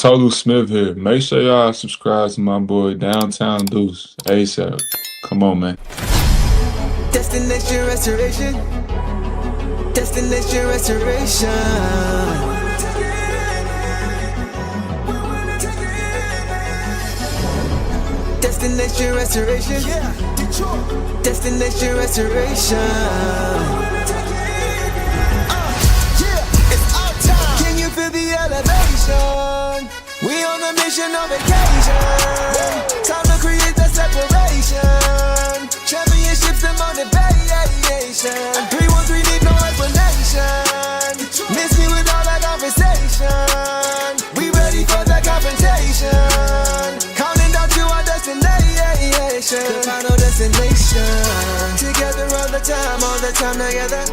Total Smith here. Make sure y'all subscribe to my boy Downtown Deuce ASAP. Come on, man. Destination restoration. Destination restoration. Destination restoration. Destination restoration. It's our time. Can you feel the elevation? We on a mission on vacation. Time to create the separation. Championships and motivation. 313 need no explanation. Miss me with all that conversation. We ready for the confrontation. Counting down to our destination. The final destination. Together all the time together.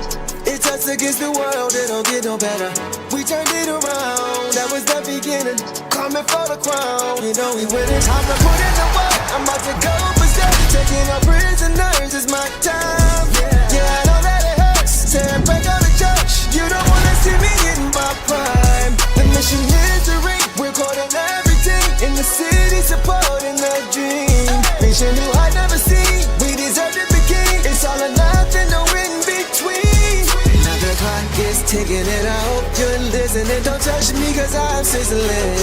It's us against the world, it don't get no better. We turned it around, that was the beginning. Coming for the crown, you know we winning. Time to put in the work, I'm about to go berserk. Taking our prisoners, it's my time. Yeah, I know that it hurts. Say break out the church, you don't wanna see me in my prime. The mission is to ring, we're caught in everything. In the city, supporting the dream. Mission new I never seen, we deserve to be king. It's all or nothing, no in between. The clock is ticking and I hope you're listening. Don't touch me cause I'm sizzling.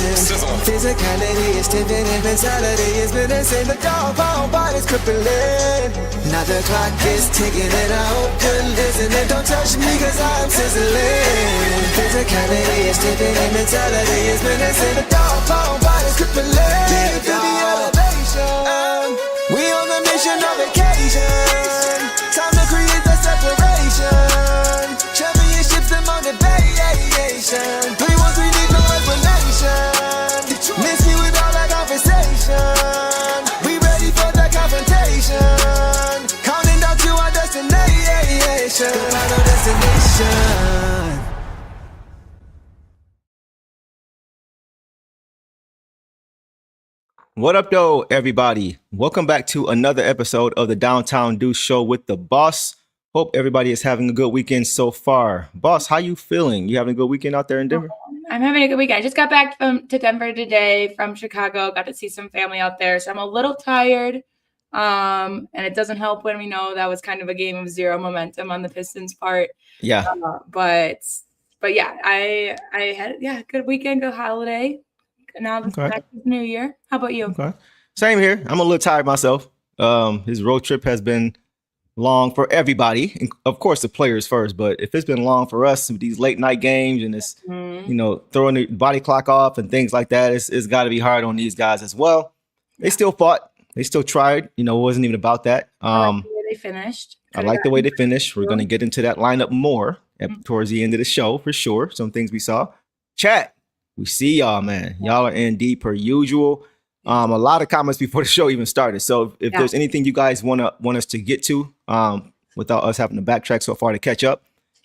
Physicality is tipping and mentality is menacing. The dog pound body's crippling. Now the clock is ticking and I hope you're listening. Don't touch me cause I'm sizzling. Physicality is tipping and mentality is menacing. The dog pound body's crippling. Yeah, feel the elevation. We on a mission on vacation. Time to create the separation. Championships and motivation. 313 need no explanation. Miss me with all that conversation. We ready for the confrontation. Counting down to our destination. The final destination. What up, though, everybody? Welcome back to another episode of the Downtown Deuce Show with the boss. Hope everybody is having a good weekend so far. Boss, how you feeling? You having a good weekend out there in Denver? I'm having a good weekend. I just got back to Denver today from Chicago. Got to see some family out there, so I'm a little tired. And it doesn't help when we know that was kind of a game of zero momentum on the Pistons' part. Yeah. But yeah, I had a good weekend, good holiday. Now this back to the new year. How about you? Okay. Same here. I'm a little tired myself. His road trip has been long for everybody, and of course the players first. But if it's been long for us with these late night games and it's throwing the body clock off and things like that, it's got to be hard on these guys as well. They still fought. They still tried. It wasn't even about that. I like the way they finished. I like the way they finished. We're going to get into that lineup more towards the end of the show for sure. Some things we saw. Chat. We see y'all, man. Y'all are in deep per usual. A lot of comments before the show even started. So if there's anything you guys want us to get to without us having to backtrack so far to catch up,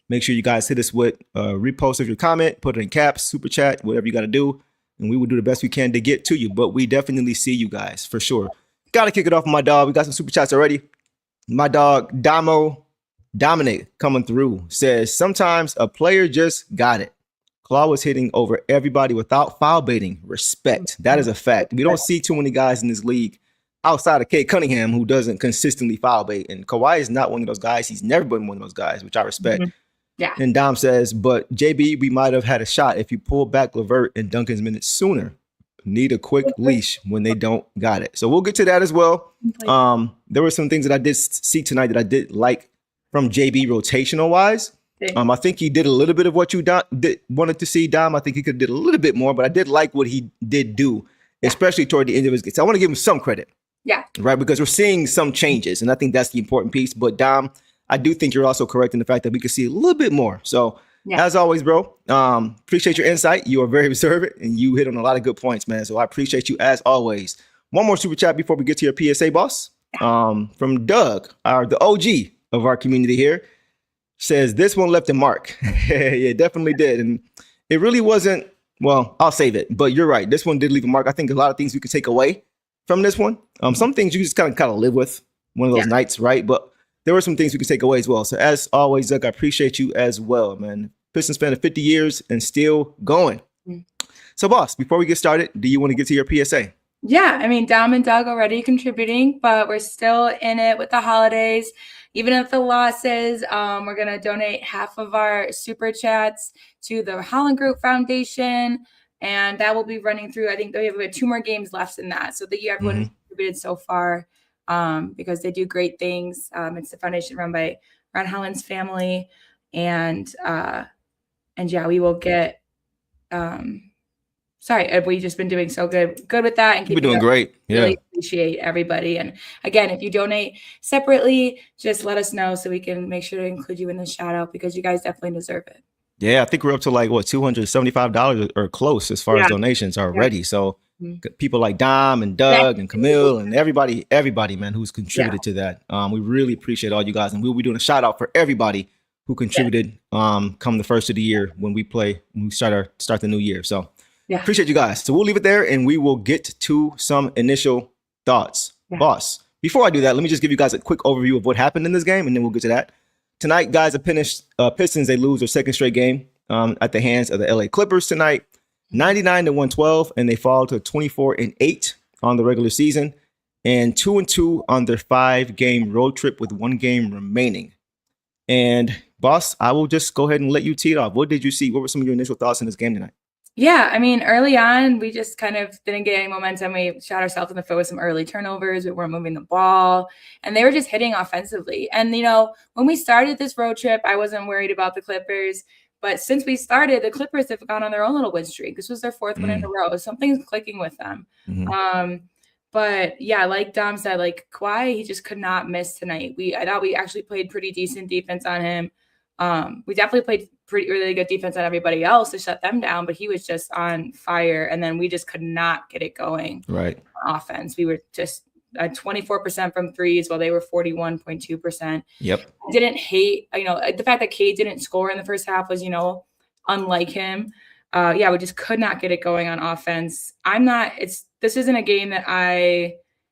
make sure you guys hit us with repost of your comment, put it in caps, super chat, whatever you got to do. And we will do the best we can to get to you. But we definitely see you guys for sure. Got to kick it off with my dog. We got some super chats already. My dog, Dominic, coming through, says, sometimes a player just got it. Claw was hitting over everybody without foul baiting. Respect. That is a fact. We don't see too many guys in this league outside of Kate Cunningham who doesn't consistently foul bait. And Kawhi is not one of those guys. He's never been one of those guys, which I respect. Yeah. And Dom says, but JB, we might have had a shot if you pull back LeVert and Duncan's minutes sooner. Need a quick leash when they don't got it. So we'll get to that as well. There were some things that I did see tonight that I did like from JB rotational wise. I think he did a little bit of what you wanted to see, Dom. I think he could have did a little bit more, but I did like what he did do, especially toward the end of his game. So I want to give him some credit. Yeah. Right. Because we're seeing some changes, and I think that's the important piece. But Dom, I do think you're also correct in the fact that we could see a little bit more. So as always, bro, appreciate your insight. You are very observant, and you hit on a lot of good points, man. So I appreciate you as always. One more super chat before we get to your PSA, boss. From Doug, the OG of our community here. Says this one left a mark. Yeah, it definitely did. And it really wasn't, well, I'll save it. But you're right. This one did leave a mark. I think a lot of things we could take away from this one. Some things you just kind of live with one of those nights, right? But there were some things we could take away as well. So as always, Doug, I appreciate you as well, man. Pistons fan of 50 years and still going. So, boss, before we get started, do you want to get to your PSA? Yeah, I mean, Dom and Doug already contributing, but we're still in it with the holidays. Even if the losses, we're going to donate half of our super chats to the Holland Group Foundation, and that will be running through. I think we have 2 more games left in that. So thank you everyone who's contributed so far, because they do great things. It's the foundation run by Ron Holland's family, and yeah, we will get. Sorry, we've just been doing so good with that, and We're doing great. Yeah, really appreciate everybody. And again, if you donate separately, just let us know so we can make sure to include you in the shout out, because you guys definitely deserve it. Yeah, I think we're up to like $275 or close as far as donations already. Yeah. So people like Dom and Doug and Camille and everybody, man, who's contributed to that. We really appreciate all you guys, and we'll be doing a shout out for everybody who contributed come the first of the year when we start the new year. So appreciate you guys. So we'll leave it there and we will get to some initial thoughts. Boss, before I do that, let me just give you guys a quick overview of what happened in this game, and then we'll get to that. Tonight, guys, the Pistons, they lose their second straight game at the hands of the LA Clippers tonight, 99-112, and they fall to 24-8 on the regular season and 2-2 on their 5-game road trip with 1 game remaining. And boss, I will just go ahead and let you tee it off. What did you see? What were some of your initial thoughts in this game tonight? Yeah, I mean, early on, we just kind of didn't get any momentum. We shot ourselves in the foot with some early turnovers. We weren't moving the ball, and they were just hitting offensively. And, when we started this road trip, I wasn't worried about the Clippers. But since we started, the Clippers have gone on their own little win streak. This was their 4th win in a row. Something's clicking with them. But, yeah, like Dom said, like Kawhi, he just could not miss tonight. I thought we actually played pretty decent defense on him. We definitely played really good defense on everybody else to shut them down, but he was just on fire. And then we just could not get it going. Right. On offense. We were just at 24% from threes while they were 41.2%. Yep. I didn't hate, the fact that Cade didn't score in the first half was, unlike him. We just could not get it going on offense. This isn't a game that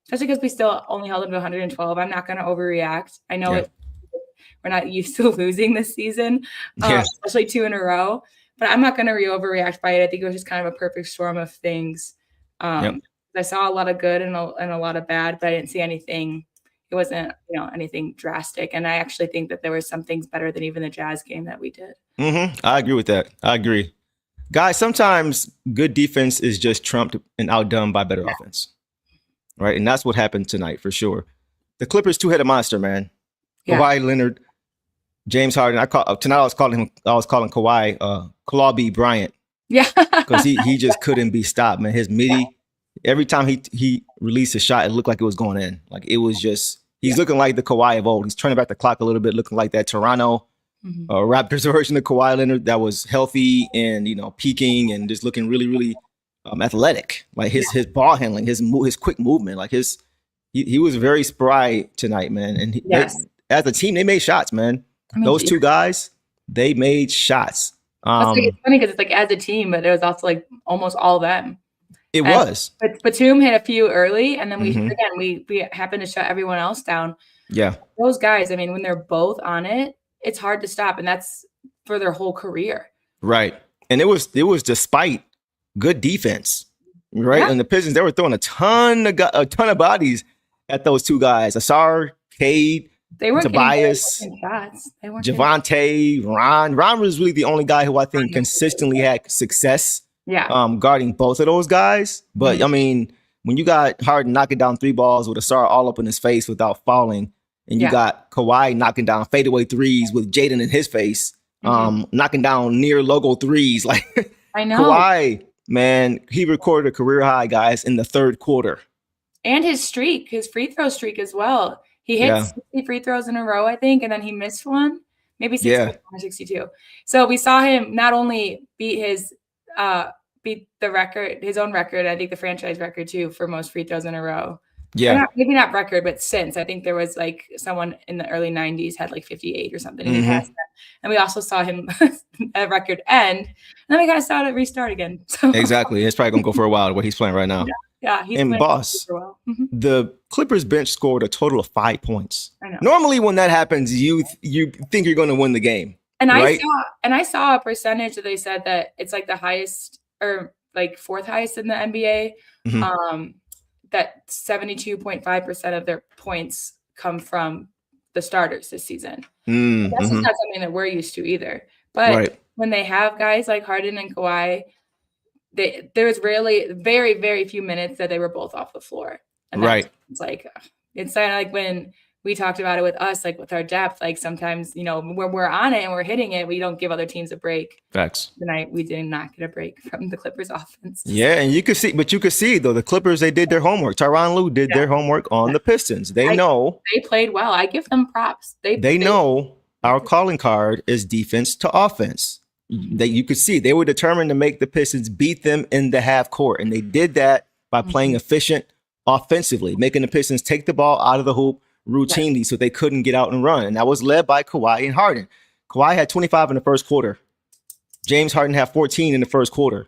especially because we still only held them to 112. I'm not going to overreact. I know we're not used to losing this season, especially 2 in a row. But I'm not going to overreact by it. I think it was just kind of a perfect storm of things. I saw a lot of good and a lot of bad, but I didn't see anything. It wasn't, anything drastic. And I actually think that there were some things better than even the Jazz game that we did. I agree with that. I agree. Guys, sometimes good defense is just trumped and outdone by better offense. Right? And that's what happened tonight for sure. The Clippers two-headed monster, man. Kawhi Leonard, James Harden. Tonight I was calling Kawhi Claw B. Bryant. Yeah. Because he just couldn't be stopped, man. His midi, every time he released a shot, it looked like it was going in. Like it was just, he's looking like the Kawhi of old. He's turning back the clock a little bit, looking like that Toronto Raptors version of Kawhi Leonard that was healthy and, peaking and just looking really, really athletic. Like his ball handling, his quick movement, like he was very spry tonight, man. And as a team, they made shots, man. Those 2 guys, they made shots. It's funny because it's like as a team, but it was also like almost all of them. It was. But Batum hit a few early, and then we happened to shut everyone else down. Yeah. Those guys, when they're both on it, it's hard to stop, and that's for their whole career. Right. And it was despite good defense, right? Yeah. And the Pistons, they were throwing a ton of bodies at those 2 guys, Asar, Cade, Tobias, shots. They weren't Javante, Ron. Ron was really the only guy who I think consistently had success guarding both of those guys. But, when you got Harden knocking down 3 balls with Asar all up in his face without falling, and you got Kawhi knocking down fadeaway threes with Jaden in his face, knocking down near logo threes. Like I know. Kawhi, man, he recorded a career high, guys, in the 3rd quarter. And his free throw streak as well. He hit 60 free throws in a row, I think, and then he missed one, maybe 61 or 62. So we saw him not only beat the record, his own record, I think the franchise record too, for most free throws in a row. Yeah. Maybe not record, but since. I think there was like someone in the early 90s had like 58 or something. And he passed that. And we also saw him at record end. And then we kind of saw it restart again. So. Exactly. It's probably going to go for a while, what he's playing right now. Yeah. He's and boss, super well. The Clippers bench scored a total of 5 points. I know. Normally when that happens, you think you're going to win the game. And right? I saw a percentage that they said that it's like the highest or like fourth highest in the NBA. Mhm. That 72.5% of their points come from the starters this season. That's just Mhm. not something that we're used to either. But Right. when they have guys like Harden and Kawhi, there's really very, very few minutes that they were both off the floor. And that's Right. it's like it's kind of like when we talked about it with us, like with our depth, like sometimes, you know, when we're on it and we're hitting it, we don't give other teams a break. Facts. Tonight we did not get a break from the Clippers offense. Yeah, and you could see though the Clippers, they did their homework. Tyronn Lue did their homework on the Pistons. They know They played well. I give them props. they know our calling card is defense to offense. That you could see they were determined to make the Pistons beat them in the half court, and they did that by playing efficient offensively, making the Pistons take the ball out of the hoop routinely so they couldn't get out and run. And that was led by Kawhi and Harden. Kawhi had 25 in the first quarter. James Harden had 14 in the first quarter.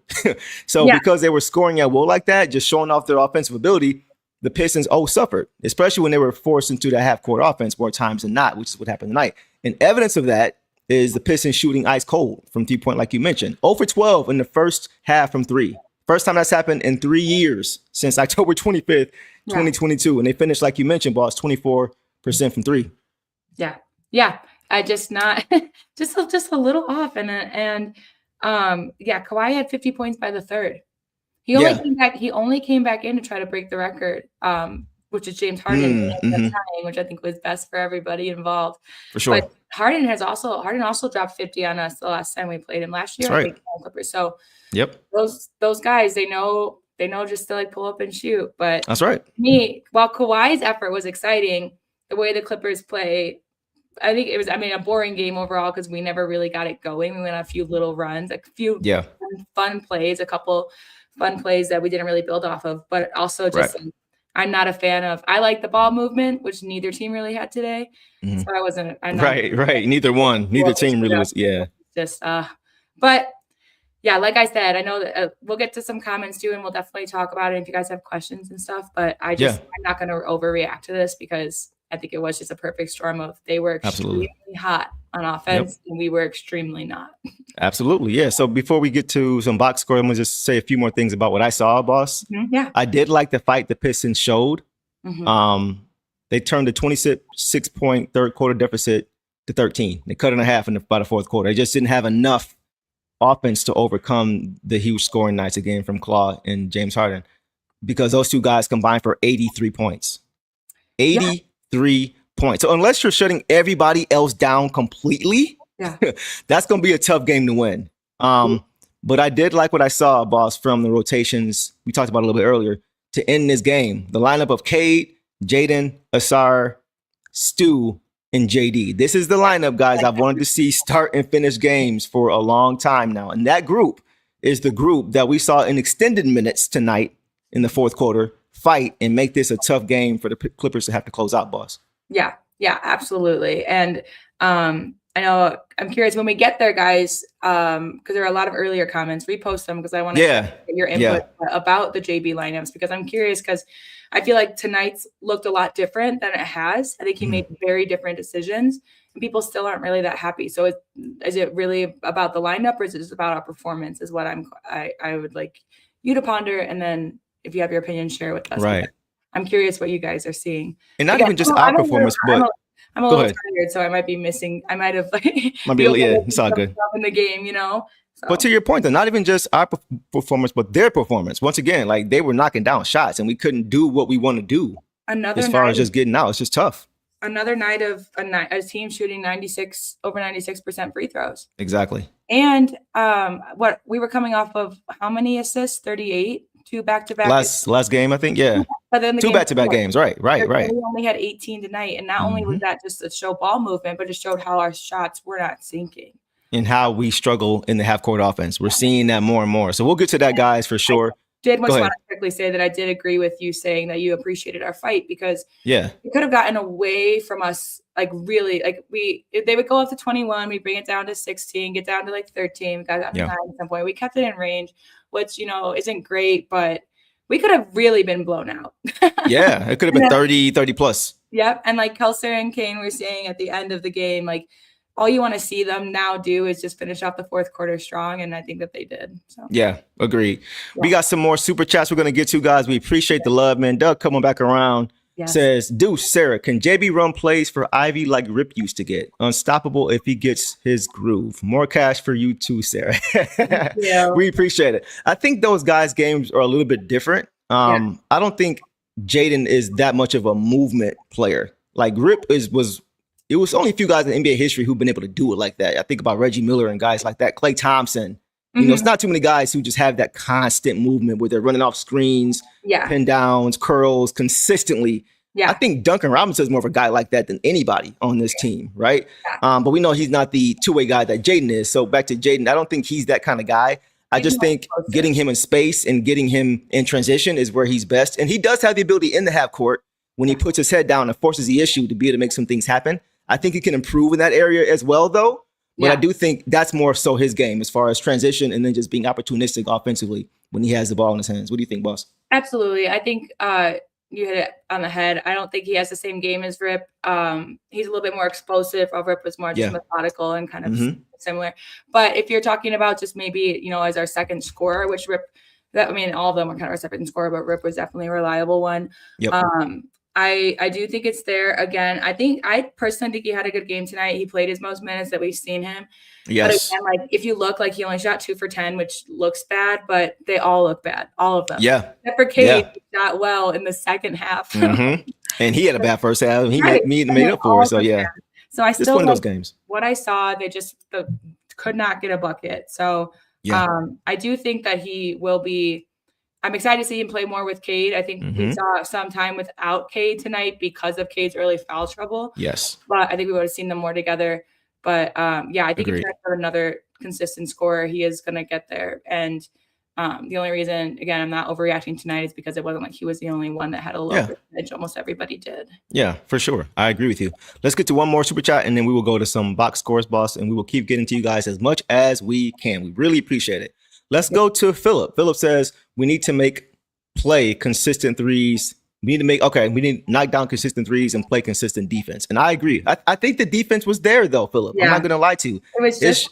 So because they were scoring at will like that, just showing off their offensive ability, the Pistons suffered, especially when they were forced into the half-court offense more times than not, which is what happened tonight. And evidence of that is the Pistons shooting ice cold from three-point, like you mentioned. 0 for 12 in the first half from three. First time that's happened in 3 years since October 25th, 2022. And they finished, like you mentioned, boss, 24% from three. Yeah. Yeah. I just not just a little off. And Kawhi had 50 points by the third. He only came back in to try to break the record, which is James Harden, which I think was best for everybody involved. For sure. But Harden also dropped 50 on us the last time we played him last year. That's right. Clippers. So those guys, they know just to like pull up and shoot. But that's right. While Kawhi's effort was exciting, the way the Clippers play, I think it was, a boring game overall because we never really got it going. We went on a few little runs, a few fun plays, a couple fun plays that we didn't really build off of, but also just I'm not a fan of. I like the ball movement, which neither team really had today. So I wasn't. Right. Neither team really was. Yeah. Just but yeah, like I said, I know that we'll get to some comments too, and we'll definitely talk about it if you guys have questions and stuff. But I'm not going to overreact to this because I think it was just a perfect storm of they were extremely hot on offense and we were extremely not. Absolutely. Yeah. So before we get to some box score, I'm going to just say a few more things about what I saw, boss. Yeah. I did like the fight the Pistons showed. They turned a 26-point third quarter deficit to 13. They cut it in half by the fourth quarter. They just didn't have enough offense to overcome the huge scoring nights again from Claw and James Harden because those two guys combined for 83 points. 83 points. So unless you're shutting everybody else down completely, that's going to be a tough game to win. But I did like what I saw, boss, from the rotations we talked about a little bit earlier to end this game. The lineup of Cade, Jaden, Asar, Stu, and JD. This is the lineup, guys, I've wanted to see start and finish games for a long time now. And that group is the group that we saw in extended minutes tonight in the fourth quarter fight and make this a tough game for the Clippers to have to close out, boss. Yeah, absolutely. And I know I'm curious when we get there, guys, because there are a lot of earlier comments. Repost them because I want to get your input about the JB lineups because I'm curious because I feel like tonight's looked a lot different than it has. I think he made very different decisions and people still aren't really that happy. So is it really about the lineup or is it just about our performance is what I would like you to ponder. And then if you have your opinion, share with us. Right. I'm curious what you guys are seeing. And not even just our performance, but I'm a little tired, so I might be missing. I might have it's all good in the game, you know. So. But to your point, though, not even just our performance, but their performance. Once again, like they were knocking down shots, and we couldn't do what we want to do. As far as just getting out, it's just tough. Another night of a team shooting over 96% free throws. Exactly. And what we were coming off of how many assists? 38. 2 back-to-back. Last game, I think, yeah. But then 2 back-to-back games, right. We only had 18 tonight, and not only was that just to show ball movement, but it showed how our shots were not sinking. And how we struggle in the half-court offense. We're seeing that more and more. So we'll get to that, guys, for sure. I did want to quickly say that I did agree with you saying that you appreciated our fight because it could have gotten away from us, like really, like they would go up to 21, we bring it down to 16, get down to like 13, we got down to 9 at some point. We kept it in range, which, you know, isn't great, but we could have really been blown out. It could have been 30 plus. Yep. And like Kelser and Kane were saying at the end of the game, like all you want to see them now do is just finish off the fourth quarter strong, and I think that they did. So Yeah, agreed. We got some more super chats we're gonna get to, guys. We appreciate the love, man. Doug coming back around says, Deuce, Sarah, can JB run plays for Ivy like Rip used to get? Unstoppable if he gets his groove. More cash for you too, Sarah. We appreciate it. I think those guys' games are a little bit different. I don't think Jaden is that much of a movement player. Like Rip was only a few guys in NBA history who've been able to do it like that. I think about Reggie Miller and guys like that, Klay Thompson. You know, it's not too many guys who just have that constant movement where they're running off screens, pin downs, curls consistently. I think Duncan Robinson is more of a guy like that than anybody on this team, right? But we know he's not the two-way guy that Jaden is. So back to Jaden, I don't think he's that kind of guy. I just think getting him in space and getting him in transition is where he's best. And he does have the ability in the half court when he puts his head down and forces the issue to be able to make some things happen. I think he can improve in that area as well, though. But I do think that's more so his game as far as transition and then just being opportunistic offensively when he has the ball in his hands. What do you think, boss? Absolutely. I think you hit it on the head. I don't think he has the same game as Rip. He's a little bit more explosive. Rip was more just methodical and kind of similar. But if you're talking about just maybe, you know, as our second scorer, which Rip, all of them were kind of our second scorer, but Rip was definitely a reliable one. I do think it's there. Again, I personally think he had a good game tonight. He played his most minutes that we've seen him. Yes. But again, like if you look, like he only shot 2 for 10, which looks bad, but they all look bad. All of them. Yeah. Except for Cade, he shot well in the second half. And he had a bad first half. He made it up for it. So yeah. So I still one of those games. What I saw, they just could not get a bucket. So I do think that he will be. I'm excited to see him play more with Cade. I think we saw some time without Cade tonight because of Cade's early foul trouble. Yes. But I think we would have seen them more together. But I think if he's another consistent scorer, he is going to get there. And the only reason, again, I'm not overreacting tonight is because it wasn't like he was the only one that had a low percentage. Almost everybody did. Yeah, for sure. I agree with you. Let's get to one more super chat and then we will go to some box scores, boss, and we will keep getting to you guys as much as we can. We really appreciate it. Let's go to Philip. Philip says, we need to play consistent threes. We need to knock down consistent threes and play consistent defense. And I agree. I think the defense was there though, Philip. I'm not going to lie to you. It was just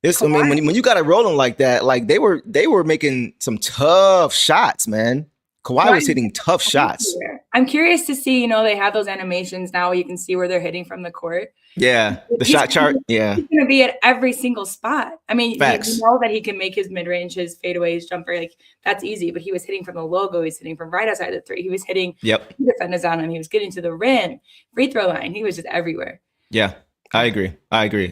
when you got it rolling like that, like they were making some tough shots, man. Kawhi was hitting tough shots. I'm curious to see, they have those animations now where you can see where they're hitting from the court. Yeah, the shot chart. Yeah. He's going to be at every single spot. I mean, Facts. you know that he can make his mid-range, his fadeaway, his jumper. Like, that's easy. But he was hitting from the logo. He's hitting from right outside the three. He was hitting defenders on him. He was getting to the rim, free throw line. He was just everywhere. Yeah, I agree.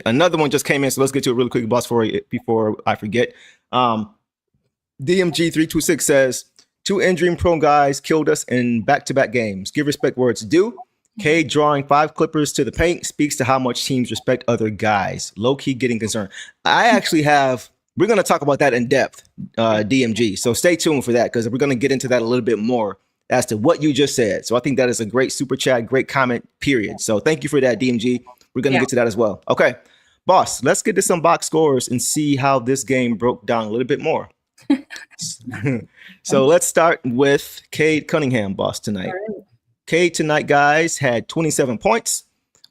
Another one just came in, so let's get to it really quick, boss, before I forget. DMG326 says, 2 injury-prone guys killed us in back-to-back games. Give respect where it's due. Cade drawing 5 Clippers to the paint speaks to how much teams respect other guys. Low-key getting concerned. We're going to talk about that in depth, DMG. So stay tuned for that because we're going to get into that a little bit more as to what you just said. So I think that is a great super chat, great comment, period. So thank you for that, DMG. We're going to get to that as well. Okay, boss, let's get to some box scores and see how this game broke down a little bit more. So let's start with Cade Cunningham, boss, tonight. Cade tonight, guys, had 27 points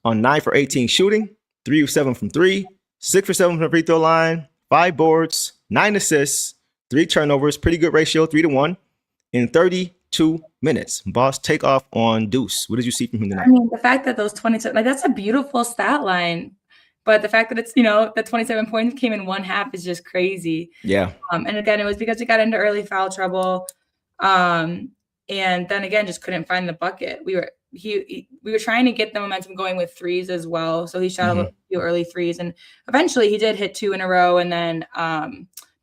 on 9 for 18 shooting, 3 of 7 from 3, 6 for 7 from the free throw line, 5 boards, 9 assists, 3 turnovers, pretty good ratio, 3-1, in 32 minutes. Boss, take off on Deuce. What did you see from him tonight? I mean, the fact that those 27, that's a beautiful stat line. But the fact that it's, the 27 points came in one half is just crazy. Yeah. And again, it was because he got into early foul trouble. And then again, just couldn't find the bucket. We were trying to get the momentum going with threes as well. So he shot a few early threes, and eventually he did hit 2 in a row. And then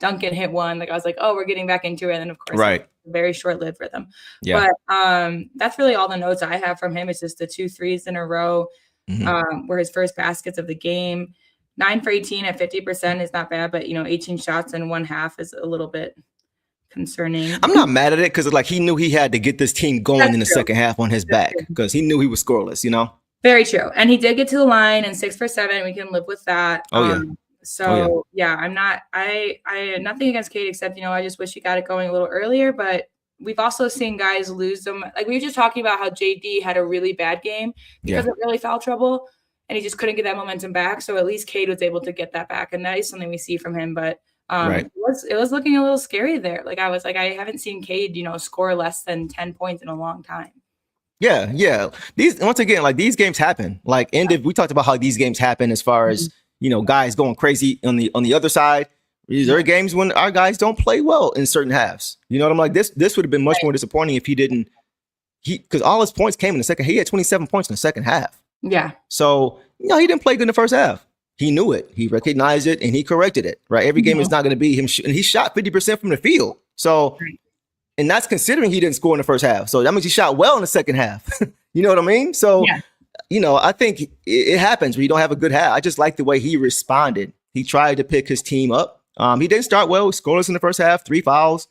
Duncan hit 1. Like I was like, oh, we're getting back into it. And then of course, very short-lived for them. Yeah. But that's really all the notes I have from him. It's just the 2 threes in a row were his first baskets of the game. 9 for 18 at 50% is not bad, but 18 shots in one half is a little bit concerning. I'm not mad at it because he knew he had to get this team going in the second half on his back because he knew he was scoreless, Very true. And he did get to the line and 6 for 7. We can live with that. I'm not, I nothing against Cade except, I just wish he got it going a little earlier, but we've also seen guys lose them. Like we were just talking about how JD had a really bad game because of early foul trouble. and he just couldn't get that momentum back. So at least Cade was able to get that back, and that is something we see from him. But Right. it was looking a little scary there. Like I was like, I haven't seen Cade, score less than 10 points in a long time. Yeah. These once again, like these games happen. Like we talked about how these games happen as far as guys going crazy on the other side. There are games when our guys don't play well in certain halves. You know what I'm like? This would have been much more disappointing if he didn't. Because all his points came in the second. He had 27 points in the second half. Yeah. So he didn't play good in the first half. He knew it. He recognized it and he corrected it. Right. Every game is not going to be him. And he shot 50% from the field. So. And that's considering he didn't score in the first half. So that means he shot well in the second half. You know what I mean? So, I think it happens when you don't have a good half. I just like the way he responded. He tried to pick his team up. He didn't start well. Scoreless in the first half, 3 fouls,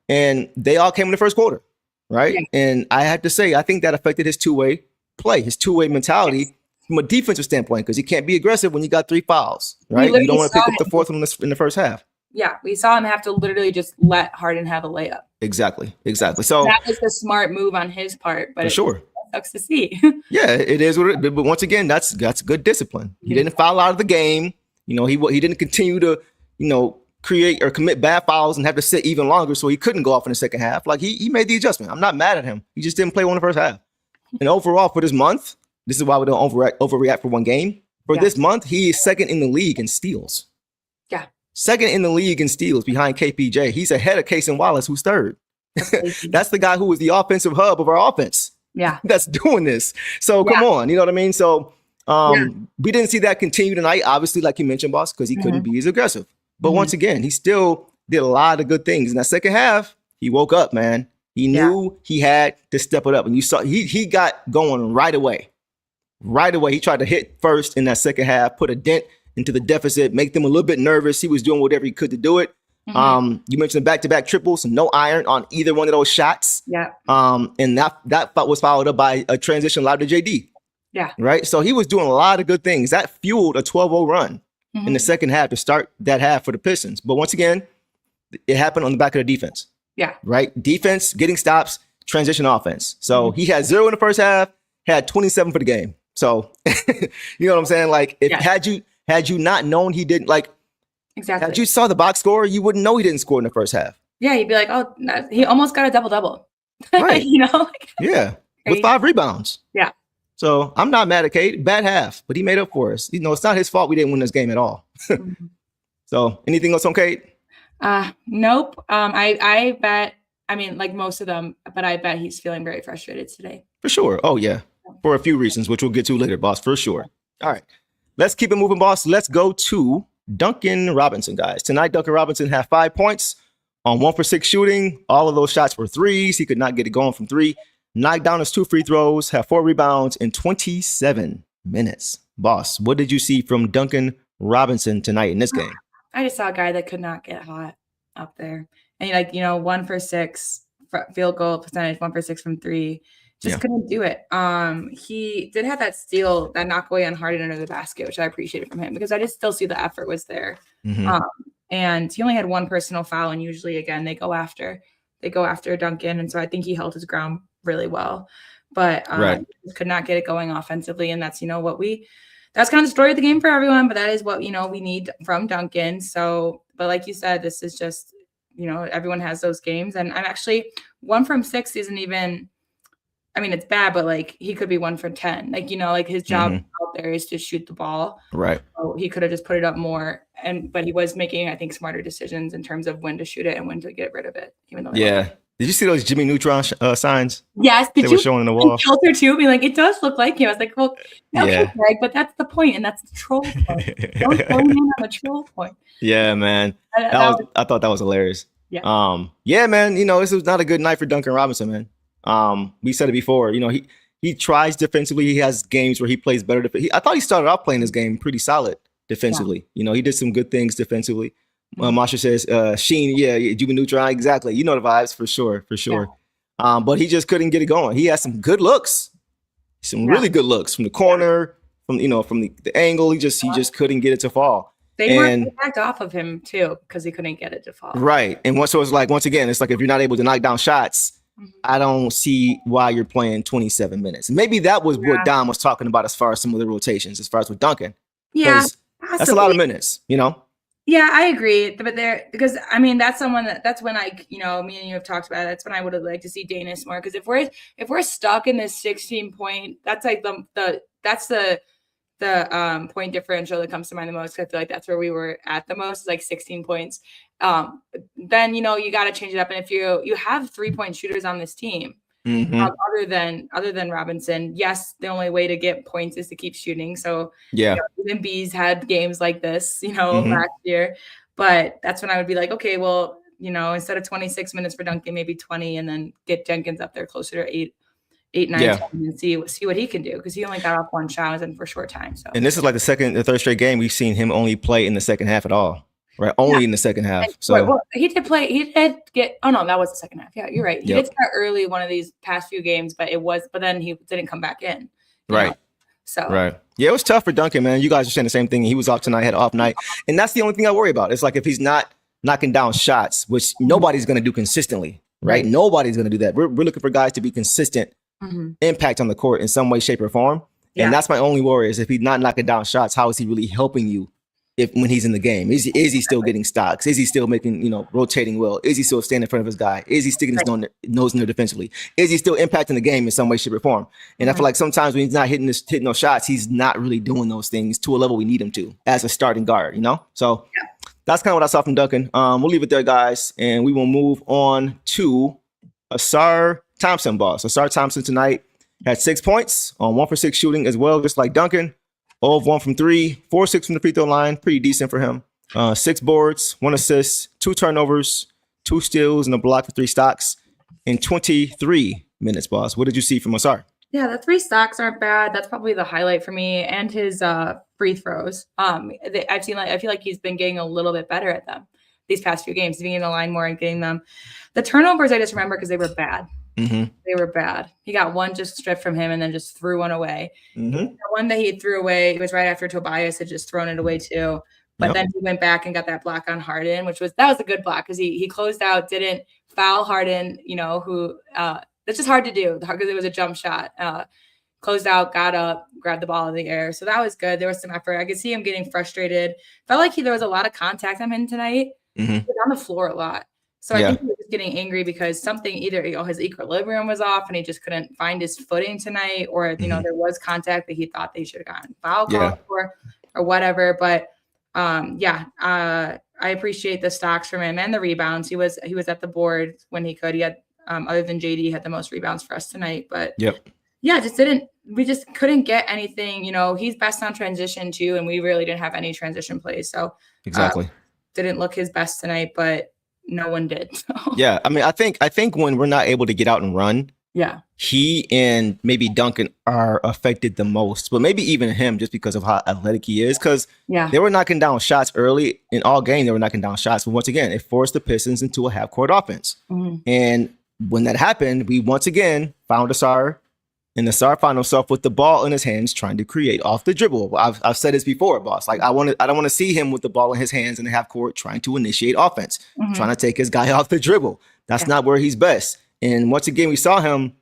and they all came in the first quarter. Right. Yeah. And I have to say, I think that affected his two-way play, his two-way mentality from a defensive standpoint, because he can't be aggressive when you got 3 fouls. Right. You don't want to pick up the fourth one in the first half. Yeah, we saw him have to literally just let Harden have a layup. Exactly. So that was the smart move on his part, but for sure, it sucks to see. Yeah, it is what it is. But once again, that's good discipline. He didn't foul out of the game. He didn't continue to create or commit bad fouls and have to sit even longer, so he couldn't go off in the second half. Like he made the adjustment. I'm not mad at him. He just didn't play well in the first half. And overall for this month, this is why we don't overreact for one game. For this month, he is second in the league in steals. Yeah. Second in the league in steals behind KPJ. He's ahead of Cason Wallace, who's third. That's the guy who is the offensive hub of our offense. Yeah. That's doing this. So come on, you know what I mean? So we didn't see that continue tonight, obviously, like you mentioned, boss, because he couldn't be as aggressive. But once again, he still did a lot of good things. In that second half, he woke up, man. He knew he had to step it up. And you saw he got going right away. Right away. He tried to hit first in that second half, put a dent into the deficit, make them a little bit nervous. He was doing whatever he could to do it. You mentioned back-to-back triples, no iron on either one of those shots. Yeah. And that was followed up by a transition lob to JD. Yeah. Right. So he was doing a lot of good things. That fueled a 12-0 run in the second half to start that half for the Pistons. But once again, it happened on the back of the defense. Yeah. Right. Defense, getting stops, transition offense. So he had 0 in the first half, had 27 for the game. So you know what I'm saying? Like had you not known he didn't, like, exactly. Had you saw the box score, you wouldn't know he didn't score in the first half. Yeah, you'd be like, oh, he almost got a double-double. Right. Crazy. With 5 rebounds. Yeah. So I'm not mad at Cade. Bad half, but he made up for us. It's not his fault we didn't win this game at all. So anything else on Cade? Nope. I bet, like most of them, but I bet he's feeling very frustrated today. For sure. Oh, yeah. For a few reasons, which we'll get to later, boss, for sure. All right. Let's keep it moving, boss. Let's go to Duncan Robinson, guys. Tonight, Duncan Robinson had 5 points on 1 for 6 shooting. All of those shots were threes. He could not get it going from 3. Knocked down his 2 free throws, had 4 rebounds in 27 minutes. Boss, what did you see from Duncan Robinson tonight in this game? I just saw a guy that could not get hot up there. And 1 for 6 field goal percentage, 1 for 6 from 3. Just couldn't do it. He did have that steal, that knockaway on Harden under the basket, which I appreciated from him because I just still see the effort was there. And he only had 1 personal foul, and usually again they go after Duncan, and so I think he held his ground really well. But could not get it going offensively, and that's that's kind of the story of the game for everyone. But that is what we need from Duncan. So, but like you said, this is just everyone has those games, and I'm actually 1 from 6 isn't even. It's bad, but he could be 1 for 10. His job out there is to shoot the ball. Right. So he could have just put it up more. But he was making, I think, smarter decisions in terms of when to shoot it and when to get rid of it. Even though did you see those Jimmy Neutron signs? Yes. They were showing in the wall. Filter too, being like, it does look like him. I was like, well, okay, Greg, but that's the point, and that's the troll point. Don't go in on the troll point. Yeah, man. I thought that was hilarious. Yeah. Man. This was not a good night for Duncan Robinson, man. We said it before, he tries defensively. He has games where he plays better. I thought he started off playing this game pretty solid defensively. He did some good things defensively. Masha says, Sheen, Jimmy Neutron, exactly. You know the vibes for sure. Yeah. But he just couldn't get it going. He had some good looks, really good looks from the corner, from the angle. He just couldn't get it to fall. They backed off of him too because he couldn't get it to fall. Right. And so it's like, once again, it's like if you're not able to knock down shots, I don't see why you're playing 27 minutes. Maybe that was what Dom was talking about as far as some of the rotations, as far as with Duncan. Yeah, That's a lot of minutes, you know? Yeah, I agree. But because I mean, that's someone that's when me and you have talked about it. That's when I would have liked to see Danis more. Because if we're stuck in this 16 point, that's like the point differential that comes to mind the most. I feel like that's where we were at the most, like 16 points. Then you got to change it up. And if you have 3-point shooters on this team, other than Robinson, yes, the only way to get points is to keep shooting. So even Bees had games like this, last year. But that's when I would be like, okay, well, instead of 26 minutes for Duncan, maybe 20, and then get Jenkins up there closer to 8, 9, 10, and see what he can do, because he only got off one shot and for a short time. So, and this is like the third straight game we've seen him only play in the second half at all. Right, only in the second half. So he did play. He did get. Oh no, that was the second half. Yeah, you're right. He did start early one of these past few games, but then he didn't come back in. Right. So yeah, it was tough for Duncan, man. You guys are saying the same thing. He was off tonight, had an off night, and that's the only thing I worry about. It's like if he's not knocking down shots, which nobody's going to do consistently, right? Nobody's going to do that. We're looking for guys to be consistent impact on the court in some way, shape, or form. And that's my only worry is if he's not knocking down shots, how is he really helping you? When he's in the game, is he still getting stocks? Is he still making, rotating well? Is he still standing in front of his guy? Is he sticking his nose in there defensively? Is he still impacting the game in some way, shape, or form? And I feel like sometimes when he's not hitting those shots, he's not really doing those things to a level we need him to as a starting guard, So that's kind of what I saw from Duncan. We'll leave it there, guys, and we will move on to Asar Thompson, boss. Asar Thompson tonight had 6 points on 1 for 6 shooting as well, just like Duncan. 0 of 1 from 3, 4-6 from the free throw line. Pretty decent for him. 6 boards, 1 assist, 2 turnovers, 2 steals, and a block for 3 stocks in 23 minutes, boss. What did you see from Asar? Yeah, the 3 stocks aren't bad. That's probably the highlight for me, and his free throws. I feel like he's been getting a little bit better at them these past few games, being in the line more and getting them. The turnovers I just remember because they were bad. They were bad. He got one just stripped from him and then just threw one away. The one that he threw away, it was right after Tobias had just thrown it away too. But then he went back and got that block on Harden, that was a good block because he closed out, didn't foul Harden, who that's just hard to do because it was a jump shot. Closed out, got up, grabbed the ball in the air. So that was good. There was some effort. I could see him getting frustrated. Felt like there was a lot of contact on him tonight. He was on the floor a lot. So I think he was just getting angry because something either his equilibrium was off and he just couldn't find his footing tonight, or there was contact that he thought they should have gotten foul called for or whatever. But I appreciate the stocks from him and the rebounds. He was at the board when he could. He had other than JD had the most rebounds for us tonight. But we just couldn't get anything. He's best on transition too, and we really didn't have any transition plays. So exactly didn't look his best tonight, but no one did. So. Yeah, I mean, I think when we're not able to get out and run, he and maybe Duncan are affected the most, but maybe even him just because of how athletic he is. Because they were knocking down shots early in all game. They were knocking down shots, but once again, it forced the Pistons into a half court offense. And when that happened, we once again found Asar. And Asar found himself with the ball in his hands, trying to create off the dribble. I've said this before, boss. Like I don't want to see him with the ball in his hands in the half court, trying to initiate offense, trying to take his guy off the dribble. That's not where he's best. And once again, we saw him.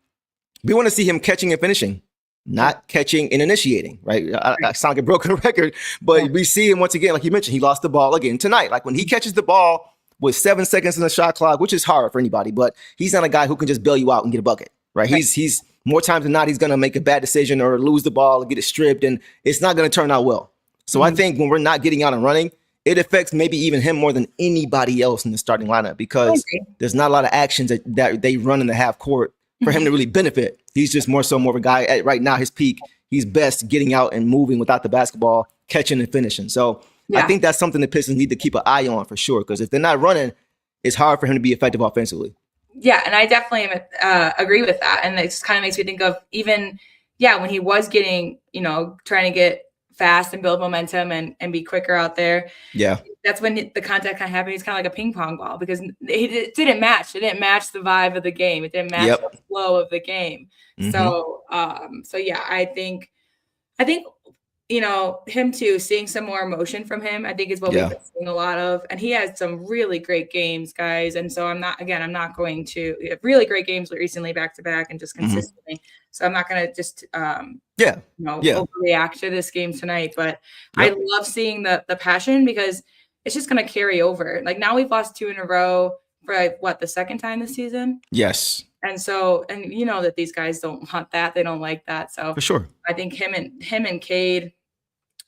We want to see him catching and finishing, not catching and initiating. Right? I sound like a broken record, but we see him once again, like you mentioned, he lost the ball again tonight. Like when he catches the ball with 7 seconds in the shot clock, which is hard for anybody, but he's not a guy who can just bail you out and get a bucket. Right? He's more times than not, he's going to make a bad decision or lose the ball or get it stripped, and it's not going to turn out well. So I think when we're not getting out and running, it affects maybe even him more than anybody else in the starting lineup because there's not a lot of actions that they run in the half court for him to really benefit. He's just more of a guy at right now, his peak. He's best getting out and moving without the basketball, catching and finishing. So I think that's something the Pistons need to keep an eye on for sure, because if they're not running, it's hard for him to be effective offensively. Yeah, and I definitely agree with that. And it just kind of makes me think of even, when he was getting, trying to get fast and build momentum and be quicker out there. Yeah. That's when the contact kind of happened. He's kind of like a ping pong ball because it didn't match. It didn't match the vibe of the game. It didn't match the flow of the game. So, I think him too, seeing some more emotion from him, I think is what we've been seeing a lot of. And he had some really great games, guys. And so I'm not going to really great games recently back to back and just consistently. So I'm not going to just, overreact to this game tonight. But I love seeing the passion because it's just going to carry over. Like now we've lost 2 in a row for the second time this season. Yes. And so, and you know that these guys don't want that. They don't like that. So for sure, I think him and Cade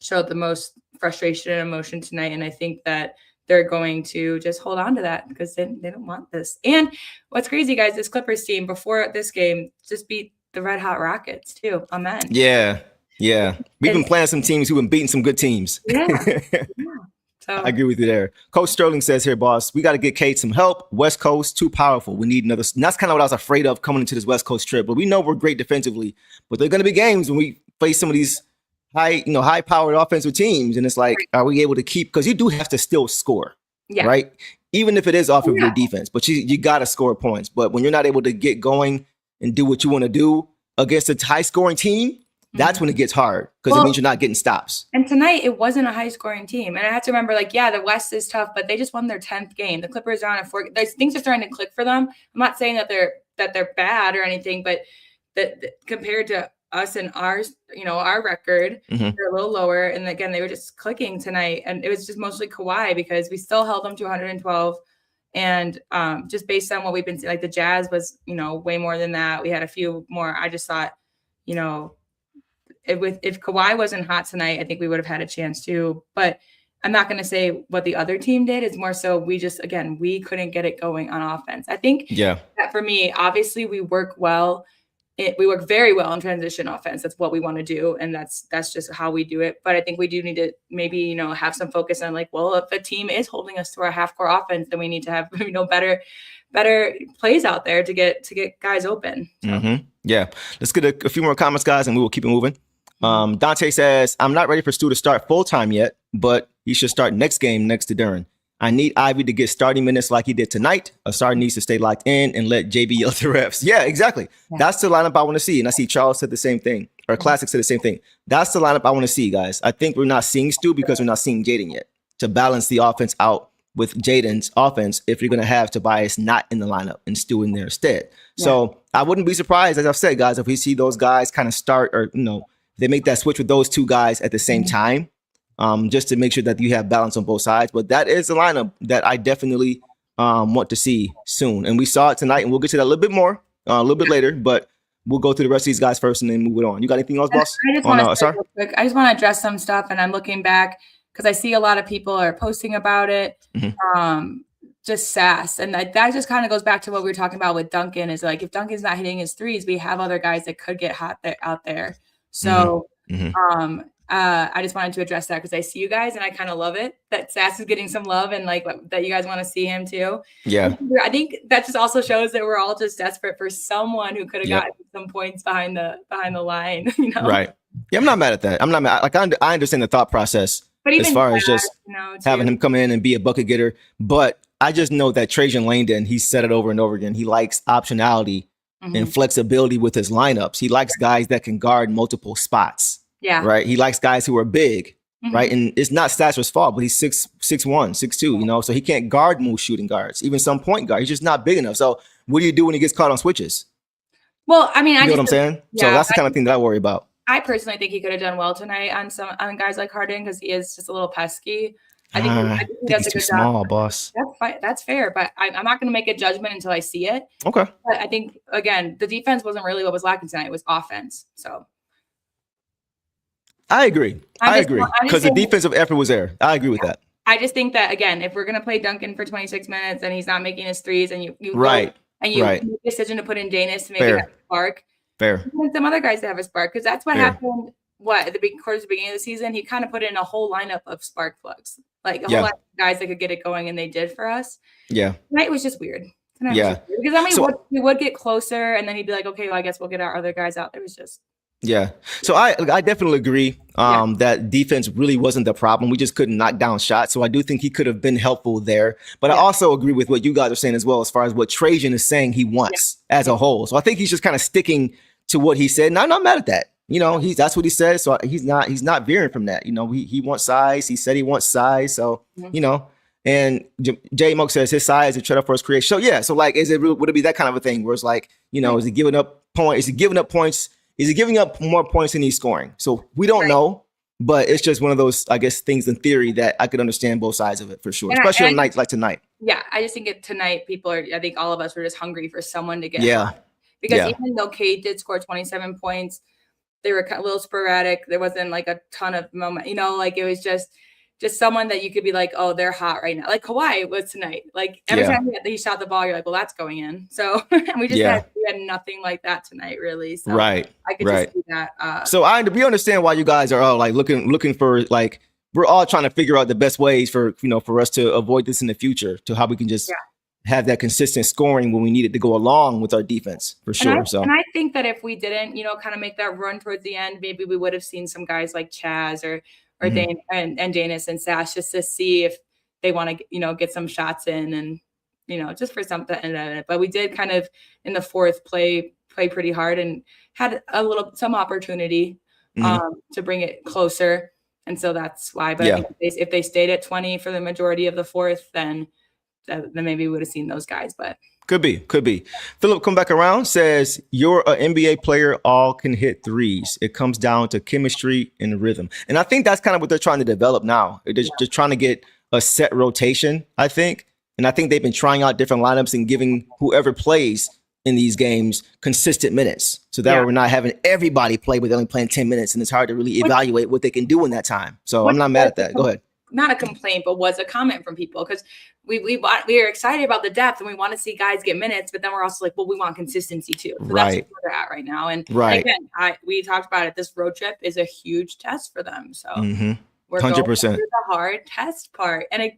showed the most frustration and emotion tonight. And I think that they're going to just hold on to that because they don't want this. And what's crazy, guys, this Clippers team before this game just beat the Red Hot Rockets too. Amen. Yeah. We've been playing some teams who've been beating some good teams. Yeah. So. I agree with you there. Coach Sterling says here, boss, we got to get Cade some help. West Coast, too powerful. We need another. And that's kind of what I was afraid of coming into this West Coast trip. But we know we're great defensively. But there are going to be games when we face some of these high-powered offensive teams. And it's like, are we able to keep? Because you do have to still score, right? Even if it is off of your defense. But you got to score points. But when you're not able to get going and do what you want to do against a high-scoring team, that's when it gets hard because it means you're not getting stops. And tonight it wasn't a high scoring team. And I have to remember, the West is tough, but they just won their 10th game. The Clippers are on a 4. Things are starting to click for them. I'm not saying that they're bad or anything, but that compared to us and ours, our record, they're a little lower. And again, they were just clicking tonight. And it was just mostly Kawhi because we still held them to 112. And just based on what we've been seeing, like the Jazz was, way more than that. We had a few more. I just thought, if Kawhi wasn't hot tonight, I think we would have had a chance too. But I'm not going to say what the other team did. It's more so we couldn't get it going on offense. I think that for me, obviously we work well. We work very well in transition offense. That's what we want to do. And that's just how we do it. But I think we do need to maybe, have some focus on if a team is holding us to our half court offense, then we need to have, better plays out there to get guys open. So. Yeah. Let's get a few more comments, guys, and we will keep it moving. Dante says, I'm not ready for Stu to start full-time yet, but he should start next game next to Duren. I need Ivy to get starting minutes like he did tonight. A starter needs to stay locked in and let JB yell at the refs. Yeah, exactly. Yeah. That's the lineup I want to see. And I see Charles said the same thing, or Classic said the same thing. That's the lineup I want to see, guys. I think we're not seeing Stu because we're not seeing Jaden yet to balance the offense out with Jaden's offense if you're going to have Tobias not in the lineup and Stu in there instead. Yeah. So I wouldn't be surprised, as I've said, guys, if we see those guys kind of start or, they make that switch with those two guys at the same time, just to make sure that you have balance on both sides. But that is a lineup that I definitely want to see soon. And we saw it tonight, and we'll get to that a little bit more, a little bit later. But we'll go through the rest of these guys first and then move it on. You got anything else, boss? I just want to address some stuff, and I'm looking back because I see a lot of people are posting about it. Just sass. And that just kind of goes back to what we were talking about with Duncan is if Duncan's not hitting his threes, we have other guys that could get hot out there. So I just wanted to address that because I see you guys and I kind of love it that Sass is getting some love and that you guys want to see him too. Yeah. I think that just also shows that we're all just desperate for someone who could have gotten some points behind the line. Right. Yeah, I'm not mad at that. I'm not mad. I understand the thought process as far as just having him come in and be a bucket getter. But I just know that Trajan Langdon, he said it over and over again. He likes optionality and flexibility with his lineups. He likes guys that can guard multiple spots. Yeah. Right. He likes guys who are big. Right. And it's not Stasser's fault, but he's 6'1", 6'2", so he can't guard most shooting guards, even some point guard. He's just not big enough. So what do you do when he gets caught on switches? Well, I mean, you know what I'm saying? Yeah, so that's the kind of thing that I worry about. I personally think he could have done well tonight on guys like Harden because he is just a little pesky. I think he does a good job. Small, boss. That's fine. That's fair, but I'm not going to make a judgment until I see it. Okay. But I think again, the defense wasn't really what was lacking tonight. It was offense. So I agree. I agree because the defensive effort was there. I agree with that. I just think that again, if we're going to play Duncan for 26 minutes and he's not making his threes, and you right, make a decision to put in Danis to maybe have a spark. Fair. And some other guys to have a spark because that's what happened. At the beginning of the season, he kind of put in a whole lineup of spark plugs. Like a whole lot of guys that could get it going, and they did for us. Yeah. Tonight was just weird. Because we would get closer, and then he'd be like, okay, well, I guess we'll get our other guys out. It was just. Yeah. So I definitely agree that defense really wasn't the problem. We just couldn't knock down shots. So I do think he could have been helpful there. But I also agree with what you guys are saying as well, as far as what Trajan is saying he wants as a whole. So I think he's just kind of sticking to what he said. And I'm not mad at that. that's what he said. So he's not veering from that. He wants size. He said he wants size. So, and J Moke says his size is a trade-off for his creation. So yeah. So like, would it be that kind of a thing where it's like, is he giving up points? Is he giving up points? Is he giving up more points than he's scoring? So we don't know. But it's just one of those, I guess, things in theory that I could understand both sides of it for sure, especially on nights like tonight. Yeah, I just think tonight I think all of us were just hungry for someone to get hot. Because even though Cade did score 27 points, they were a little sporadic. There wasn't like a ton of moment, like it was just someone that you could be like, oh, they're hot right now. Like Kawhi was tonight. Like every time he shot the ball, you're like, well, that's going in. So we had nothing like that tonight, really. So right. I could just see that. So we understand why you guys are all like looking for, like, we're all trying to figure out the best ways for us to avoid this in the future, to how we can just have that consistent scoring when we need it to go along with our defense for sure. And I think that if we didn't, kind of make that run towards the end, maybe we would have seen some guys like Chaz or Dane and Danis and Sash, just to see if they want to, get some shots in and, just for something. But we did kind of in the fourth play pretty hard and had some opportunity to bring it closer. And so that's why. But I think if they stayed at 20 for the majority of the fourth, then maybe we would have seen those guys. But could be. Philip come back around, says you're an NBA player, all can hit threes. It comes down to chemistry and rhythm. And I think that's kind of what they're trying to develop now. They're just trying to get a set rotation, I think. And I think they've been trying out different lineups and giving whoever plays in these games consistent minutes. So that way we're not having everybody play, but they're only playing 10 minutes. And it's hard to really evaluate what they can do in that time. So I'm not mad at that. Go ahead. Not a complaint, but was a comment from people, because we are excited about the depth and we want to see guys get minutes, but then we're also like, well, we want consistency too. So that's where they're at right now. And again, we talked about it. This road trip is a huge test for them. So we're 100% going through the hard test part. And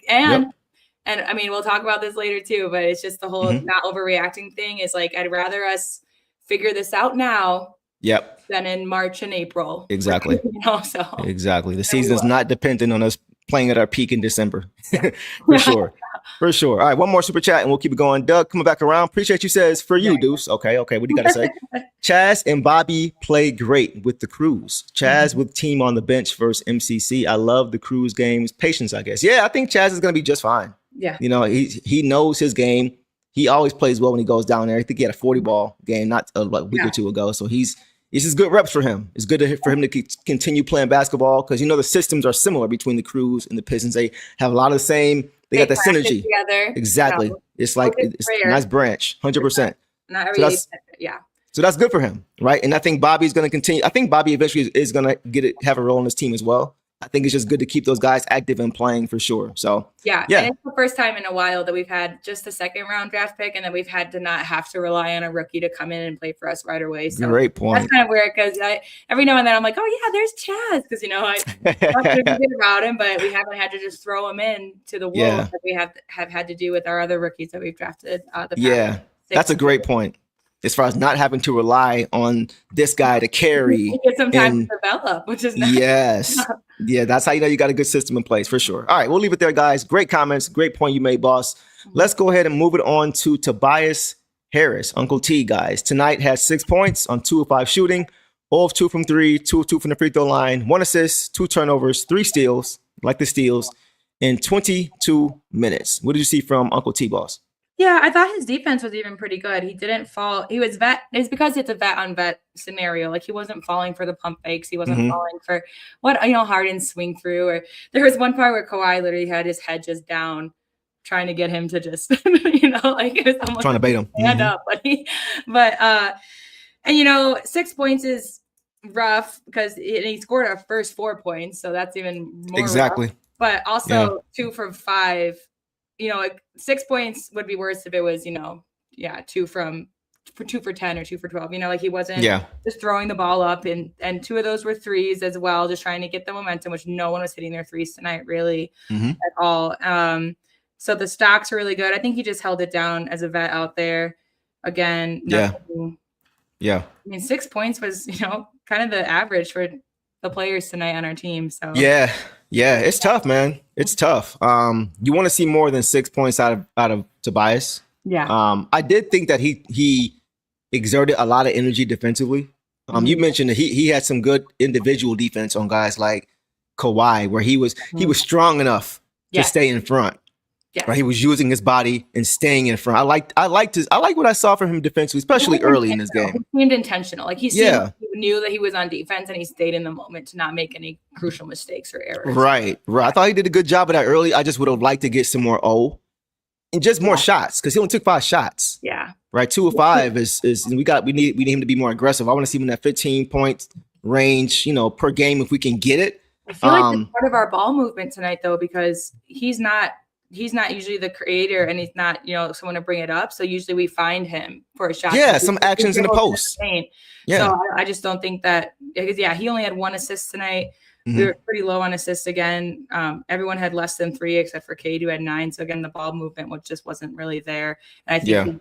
I mean, we'll talk about this later too, but it's just the whole not overreacting thing is like, I'd rather us figure this out now than in March and April. Exactly. Exactly. The season is not dependent on us playing at our peak in December. For sure. All right, one more super chat and we'll keep it going. Doug coming back around. Appreciate you, says for you, Deuce. Okay. What do you got to say? Chaz and Bobby play great with the Crews. Chaz with team on the bench versus MCC. I love the Crews games. Patience, I guess. Yeah, I think Chaz is going to be just fine. Yeah. He knows his game. He always plays well when he goes down there. I think he had a 40-ball game not a week or two ago. So this is good reps for him. It's good for him to continue playing basketball because, the systems are similar between the Crews and the Pistons. They have a lot of the same. They got the synergy. Together. Exactly. It's like it's a nice branch, 100%. Not really. So that's good for him, right? And I think Bobby's going to continue. I think Bobby eventually is going to have a role in this team as well. I think it's just good to keep those guys active and playing for sure. So yeah. And it's the first time in a while that we've had just a second round draft pick, and then we've had to not have to rely on a rookie to come in and play for us right away. So great point. That's kind of weird because every now and then I'm like, oh yeah, there's Chaz, because I talked a bit about him, but we haven't had to just throw him in to the wolves that we have had to do with our other rookies that we've drafted. That's a great point. As far as not having to rely on this guy to carry. Get some time to develop, which is nice. Yes. Yeah, that's how you got a good system in place for sure. All right, we'll leave it there, guys. Great comments. Great point you made, boss. Let's go ahead and move it on to Tobias Harris, Uncle T, guys. Tonight has 6 points on 2 of 5 shooting, 0 of 2 from 3, 2 of 2 from the free throw line, 1 assist, 2 turnovers, 3 steals, like the steals, in 22 minutes. What did you see from Uncle T, boss? Yeah, I thought his defense was even pretty good. He didn't fall. He was vet. It's because it's a vet on vet scenario. Like he wasn't falling for the pump fakes. He wasn't falling for Harden swing through. Or there was one part where Kawhi literally had his head just down, trying to get him to just, like it was almost trying to bait him. Stand up, and 6 points is rough because he scored our first 4 points, so that's even more exactly. rough. But also 2 from 5. 6 points would be worse if it was, 2 for 10 or 2 for 12. He wasn't just throwing the ball up, and 2 of those were threes as well, just trying to get the momentum, which no one was hitting their threes tonight really at all. So the stocks are really good. I think he just held it down as a vet out there. Again, I mean, 6 points was, kind of the average for the players tonight on our team. So yeah, it's tough, man. It's tough. You want to see more than 6 points out of Tobias. Yeah. I did think that he exerted a lot of energy defensively. You mentioned that he had some good individual defense on guys like Kawhi, where he was strong enough to stay in front. Yes. Right, he was using his body and staying in front. I like what I saw from him defensively, especially early in this game. He seemed intentional. Like he knew that he was on defense and he stayed in the moment to not make any crucial mistakes or errors. Right. I thought he did a good job of that early. I just would have liked to get some more and just more shots because he only took 5 shots. Yeah. Right. 2 of 5 is we need him to be more aggressive. I want to see him in that 15 point range, per game if we can get it. I feel like that's part of our ball movement tonight though, because he's not usually the creator and he's not, someone to bring it up. So usually we find him for a shot. Yeah, some actions in the post. Yeah. So I just don't think that, because he only had 1 assist tonight. We were pretty low on assists again. Everyone had less than 3 except for Cade, who had 9. So again, the ball movement just wasn't really there. And I think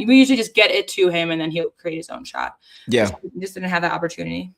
we usually just get it to him and then he'll create his own shot. Yeah. Just didn't have that opportunity.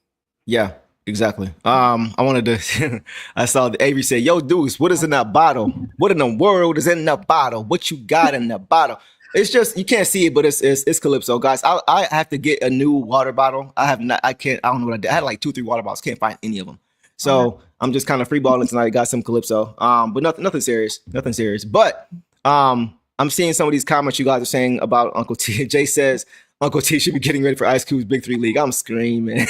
Yeah. Exactly. I wanted to. I saw Avery say, "Yo, Deuce, what is in that bottle? What in the world is in that bottle? What you got in that bottle?" It's just you can't see it, but it's Calypso, guys. I have to get a new water bottle. I have not. I can't. I don't know what I did. I had like 2-3 water bottles. Can't find any of them. So I'm just kind of freeballing tonight. Got some Calypso. But nothing serious. Nothing serious. But I'm seeing some of these comments you guys are saying about Uncle T. Jay says Uncle T should be getting ready for Ice Cube's Big 3 League. I'm screaming.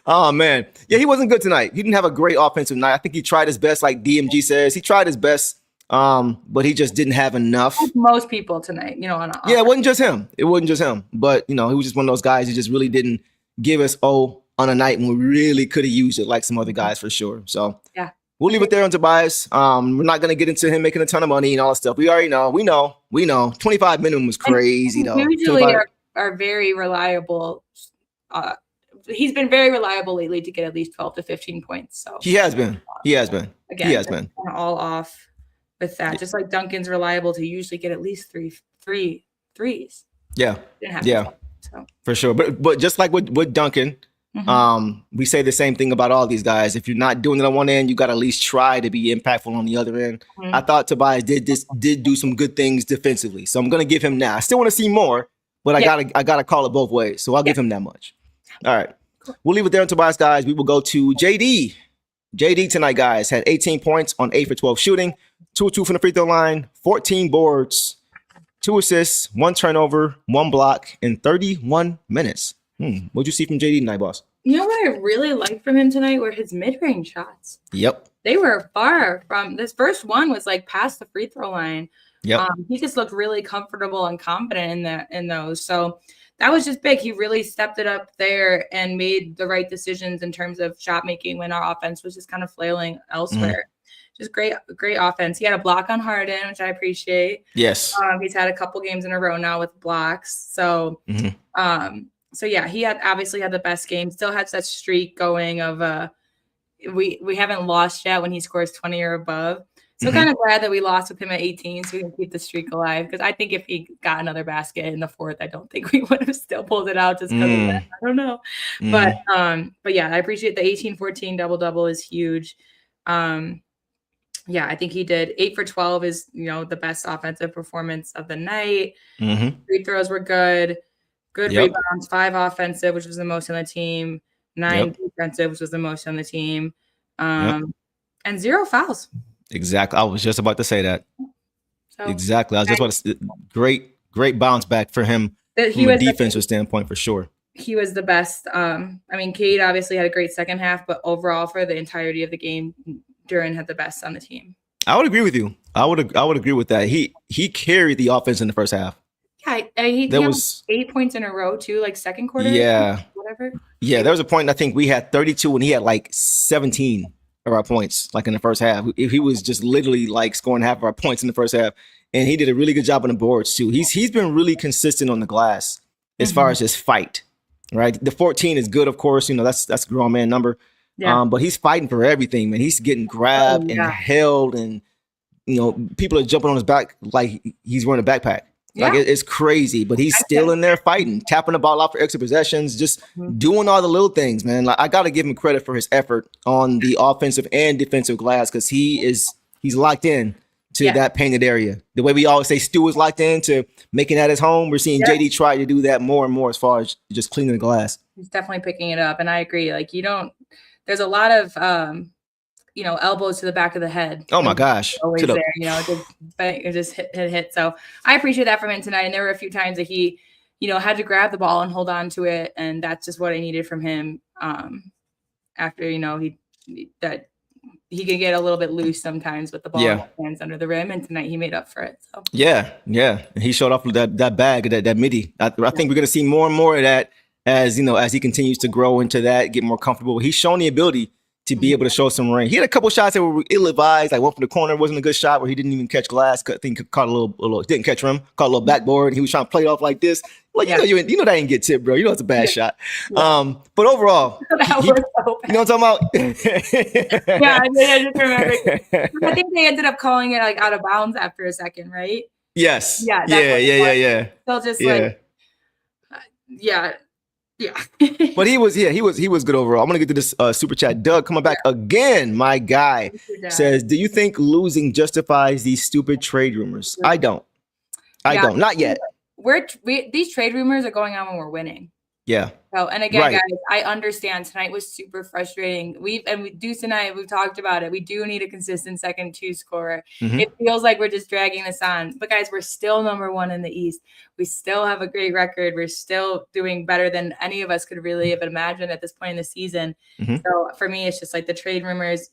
Oh, man. Yeah, he wasn't good tonight. He didn't have a great offensive night. I think he tried his best, like DMG says. He tried his best, but he just didn't have enough. Like most people tonight, Yeah, it wasn't just him. But, he was just one of those guys who just really didn't give us on a night when we really could have used it like some other guys for sure. So, yeah. We'll leave it there on Tobias. We're not going to get into him making a ton of money and all that stuff. We already know. We know. 25 minimum was crazy, though. Usually are very reliable. He's been very reliable lately to get at least 12 to 15 points. So he has been. Again, he has been all off with that. Just like Duncan's reliable to usually get at least three threes. Yeah. So. For sure. But just like with Duncan, we say the same thing about all these guys. If you're not doing it on one end, you got to at least try to be impactful on the other end. I thought Tobias did do some good things defensively. So I'm going to give him that. I still want to see more, but I got to call it both ways. So I'll give him that much. All right. We'll leave it there on Tobias, guys. We will go to JD. JD tonight, guys, had 18 points on 8 for 12 shooting, 2-2 from the free throw line, 14 boards, 2 assists, 1 turnover, 1 block in 31 minutes. What'd you see from JD tonight, boss? You know what I really liked from him tonight were his mid-range shots. Yep. They were far from this first one was like past the free throw line. Yep. He just looked really comfortable and confident in those. So that was just big. He really stepped it up there and made the right decisions in terms of shot making when our offense was just kind of flailing elsewhere. Just great offense. He had a block on Harden, which I appreciate. Yes. He's had a couple games in a row now with blocks. So, so yeah, he obviously had the best game. Still has that streak going of we haven't lost yet when he scores 20 or above. So kind of glad that we lost with him at 18 so we can keep the streak alive. Because I think if he got another basket in the 4th, I don't think we would have still pulled it out just because of that. I don't know. But yeah, I appreciate the 18-14 double-double is huge. Yeah, I think he did 8 for 12 is, the best offensive performance of the night. Free throws were good. Good rebounds, 5 offensive, which was the most on the team. 9 defensive, which was the most on the team. And 0 fouls. Exactly. I was just about to say that. So, exactly. I was just about to say, great bounce back for him from a defensive standpoint for sure. He was the best. Cade obviously had a great second half, but overall for the entirety of the game, Duran had the best on the team. I would agree with you. I would agree with that. He carried the offense in the first half. Yeah, he was 8 points in a row too, like second quarter. Yeah, whatever. Yeah, there was a point I think we had 32 and he had like 17 of our points, like in the first half. He was just literally like scoring half of our points in the first half, and he did a really good job on the boards too. He's been really consistent on the glass as far as his fight. Right, the 14 is good, of course. That's a grown man number. Yeah. But he's fighting for everything, man. He's getting grabbed and held, and people are jumping on his back like he's wearing a backpack. Yeah. Like it's crazy, but he's still in there fighting, tapping the ball out for extra possessions, just doing all the little things, man. Like I got to give him credit for his effort on the offensive and defensive glass because he's locked in to that painted area. The way we always say Stu was locked into making that his home, we're seeing JD try to do that more and more as far as just cleaning the glass. He's definitely picking it up. And I agree. Like there's a lot of, elbows to the back of the head. Oh my gosh. Always there, it just hit. So I appreciate that from him tonight. And there were a few times that he, had to grab the ball and hold on to it. And that's just what I needed from him. After, he can get a little bit loose sometimes with the ball in his hands under the rim, and tonight he made up for it. So yeah, he showed off with that bag, that midi. I think we're gonna see more and more of that as he continues to grow into that, get more comfortable. He's shown the ability to be able to show some range. He had a couple shots that were ill-advised, like one from the corner wasn't a good shot where he didn't even catch glass. I think he caught a little didn't catch rim, caught a little backboard. He was trying to play it off like this. Like that ain't get tipped, bro. You know it's a bad shot. But overall, you know what I'm talking about? I just remember. I think they ended up calling it like out of bounds after a second, right? Yes. Yeah. Still just But he was good overall. I'm gonna get to this super chat. Doug coming back again. My guy says, "Do you think losing justifies these stupid trade rumors?" I don't. Not yet. These trade rumors are going on when we're winning. Yeah. So, and again, guys, I understand tonight was super frustrating. We do tonight. We've talked about it. We do need a consistent second two scorer. Mm-hmm. It feels like we're just dragging this on. But guys, we're still number one in the East. We still have a great record. We're still doing better than any of us could really have imagined at this point in the season. Mm-hmm. So for me, it's just like the trade rumors.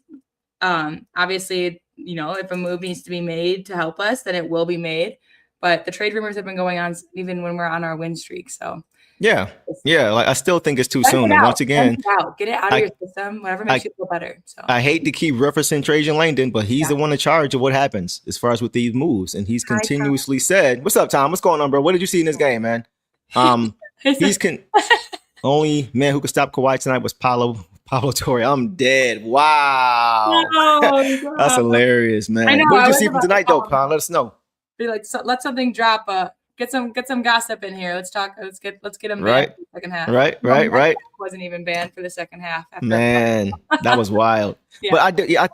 Obviously, if a move needs to be made to help us, then it will be made. But the trade rumors have been going on even when we're on our win streak. So yeah. Like I still think it's too soon. And once again, get it out of your system. Whatever makes you feel better. So I hate to keep referencing Trajan Langdon, but he's the one in charge of what happens as far as with these moves. And he's continuously said, "What's up, Tom? What's going on, bro? What did you see in this game, man?" Only man who could stop Kawhi tonight was Pablo Torre. I'm dead. Wow, that's hilarious, man. What did you see from tonight, though, Pam? Let us know. Like, let something drop. Get some gossip in here. Let's talk. Let's get them banned for the second half. Right. Wasn't even banned for the second half. Man, that was wild. But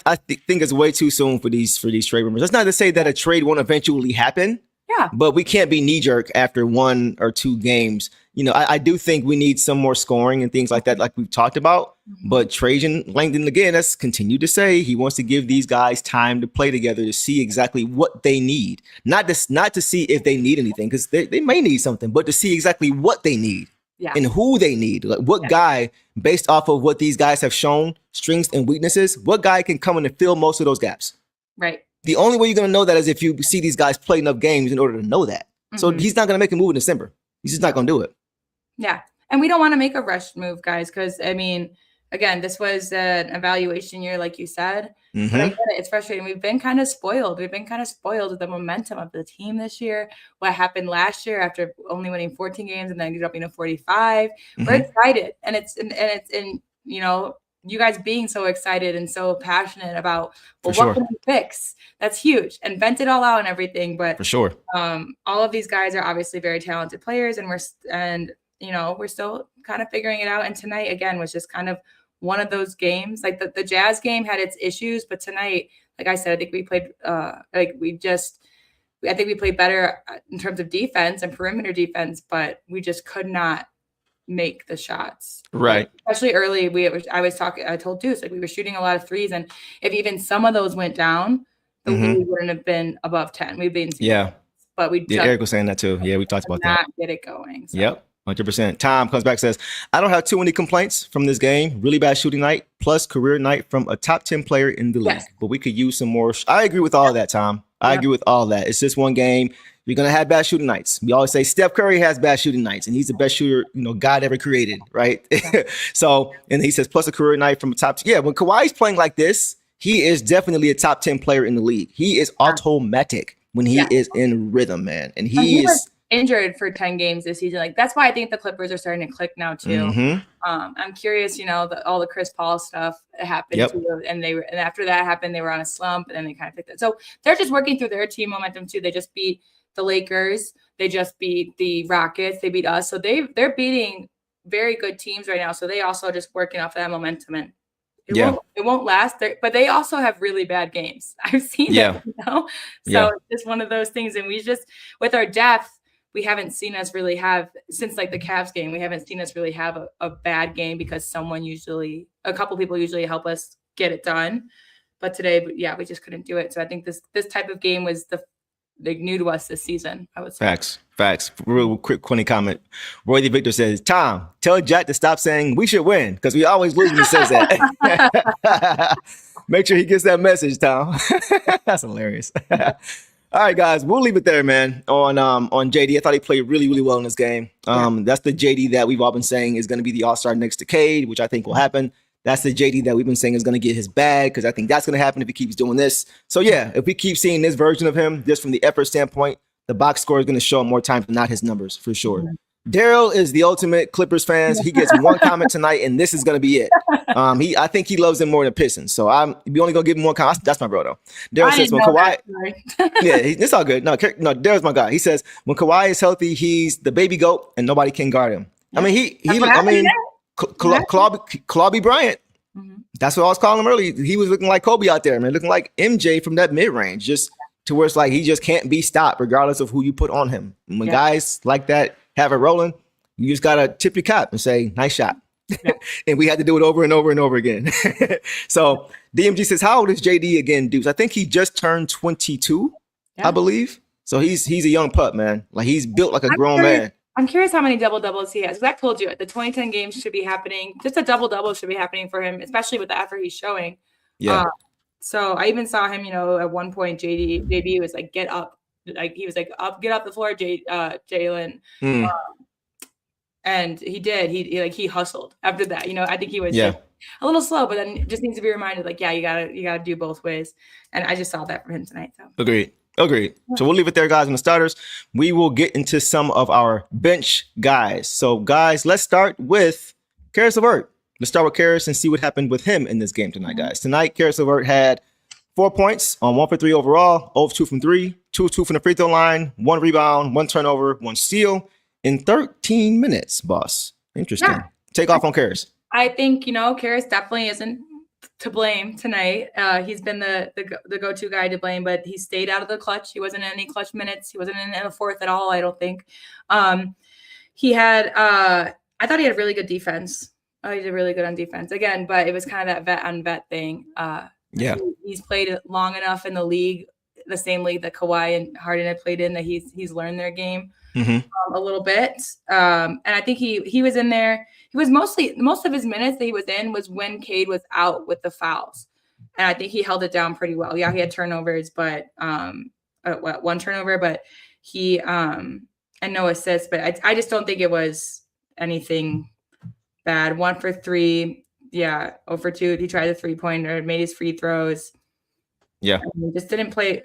I think it's way too soon for these trade rumors. That's not to say that a trade won't eventually happen. Yeah. But we can't be knee jerk after 1 or 2 games. I do think we need some more scoring and things like that, like we've talked about. Mm-hmm. But Trajan Langdon, again, has continued to say he wants to give these guys time to play together to see exactly what they need. Not to see if they need anything, because they may need something, but to see exactly what they need and who they need. Like what guy, based off of what these guys have shown, strengths and weaknesses, what guy can come in and fill most of those gaps. Right. The only way you're going to know that is if you see these guys play enough games in order to know that. Mm-hmm. So he's not going to make a move in December. He's just not going to do it. Yeah. And we don't want to make a rushed move, guys, because, again, this was an evaluation year, like you said. Mm-hmm. But I get it. It's frustrating. We've been kind of spoiled. We've been kind of spoiled with the momentum of the team this year. What happened last year after only winning 14 games and then ended up being 45. Mm-hmm. We're excited. And you guys being so excited and so passionate about, what can we fix? That's huge. And vent it all out and everything. But for sure, all of these guys are obviously very talented players, and we're still kind of figuring it out. And tonight, again, was just kind of one of those games. Like the Jazz game had its issues, but tonight, like I said, I think we played I think we played better in terms of defense and perimeter defense, but we just could not make the shots. Right. Especially early. I told Deuce, like we were shooting a lot of threes, and if even some of those went down, the lead wouldn't have been above 10. We'd been but we just Eric was saying that too. Yeah, we talked about that. Not get it going. So. Yep. 100%. Tom comes back, says, "I don't have too many complaints from this game. Really bad shooting night, plus career night from a top 10 player in the league. But we could use some more." I agree with all that, Tom. I agree with all that. It's just one game. You're going to have bad shooting nights. We always say Steph Curry has bad shooting nights, and he's the best shooter, God ever created, right? So, and he says, plus a career night from a top 10. Yeah, when Kawhi's playing like this, he is definitely a top 10 player in the league. He is automatic when he is in rhythm, man. And he is injured for 10 games this season. Like that's why I think the Clippers are starting to click now too. Mm-hmm. I'm curious, all the Chris Paul stuff happened too, and after that happened, they were on a slump, and then they kind of picked it. So they're just working through their team momentum too. They just beat the Lakers. They just beat the Rockets. They beat us. So they're beating very good teams right now. So they also just working off that momentum. And It won't last. But they also have really bad games. I've seen it, you know? So it's just one of those things. And we just, with our depth, we haven't seen us really have, since like the Cavs game, we haven't seen us really have a bad game because a couple people usually help us get it done. But today, we just couldn't do it. So I think this type of game was new to us this season, I would say. Facts. Real quick, funny comment. Roy the Victor says, Tom, tell Jack to stop saying we should win because we always lose when he says that. Make sure he gets that message, Tom. That's hilarious. All right, guys, we'll leave it there, man. On JD, I thought he played really, really well in this game. That's the JD that we've all been saying is going to be the All-Star next to Cade, which I think will happen. That's the JD that we've been saying is going to get his bag because I think that's going to happen if he keeps doing this. So, yeah, if we keep seeing this version of him, just from the effort standpoint, the box score is going to show him more times than not his numbers, for sure. Daryl is the ultimate Clippers fans. He gets one comment tonight, and this is going to be it. I think he loves them more than Pistons. So we only going to give him one comment. That's my bro, though. Daryl says, when Kawhi... it's all good. No, Daryl's my guy. He says, when Kawhi is healthy, he's the baby goat, and nobody can guard him. I mean, Kobe Bryant. That's what I was calling him earlier. He was looking like Kobe out there, man, looking like MJ from that mid-range, just to where it's like he just can't be stopped regardless of who you put on him. And when guys like that have it rolling, you just got to tip your cap and say, nice shot. And we had to do it over and over and over again. So DMG says, how old is JD again, Deuce? I think he just turned 22, I believe. So he's a young pup, man. Like he's built like a grown man. I'm curious how many double-doubles he has. Zach told you it. The 2010 games should be happening. Just a double-double should be happening for him, especially with the effort he's showing. Yeah. So I even saw him, at one point, JB was like, get up. Like he was like, get up the floor, Jalen. And he did. He hustled after that. I think he was a little slow, but then just needs to be reminded, like, you gotta do both ways. And I just saw that from him tonight. So Agreed. So we'll leave it there, guys, on the starters. We will get into some of our bench guys. So, guys, let's start with Karis LeVert. Let's start with Karis and see what happened with him in this game tonight, guys. Tonight, Karis LeVert had 4 points on 1 for 3 overall, 0 of 2 from 3, 2 of 2 from the free throw line, 1 rebound, 1 turnover, 1 steal in 13 minutes, boss. Interesting. Yeah. Take off on Karis. I think, Karis definitely isn't to blame tonight. He's been the go-to guy to blame, but he stayed out of the clutch. He wasn't in any clutch minutes. He wasn't in the fourth at all, I don't think. He had I thought he had really good defense. He did really good on defense again, but it was kind of that vet on vet thing. He's played long enough in the league, the same league that Kawhi and Harden had played in, that he's learned their game a little bit. And I think he was in there. He was most of his minutes that he was in was when Cade was out with the fouls. And I think he held it down pretty well. Yeah, he had turnovers, but 1 turnover, but he and no assists. But I just don't think it was anything bad. 1 for 3. Yeah, 0 for 2. He tried the 3-pointer, made his free throws. Yeah. Just didn't play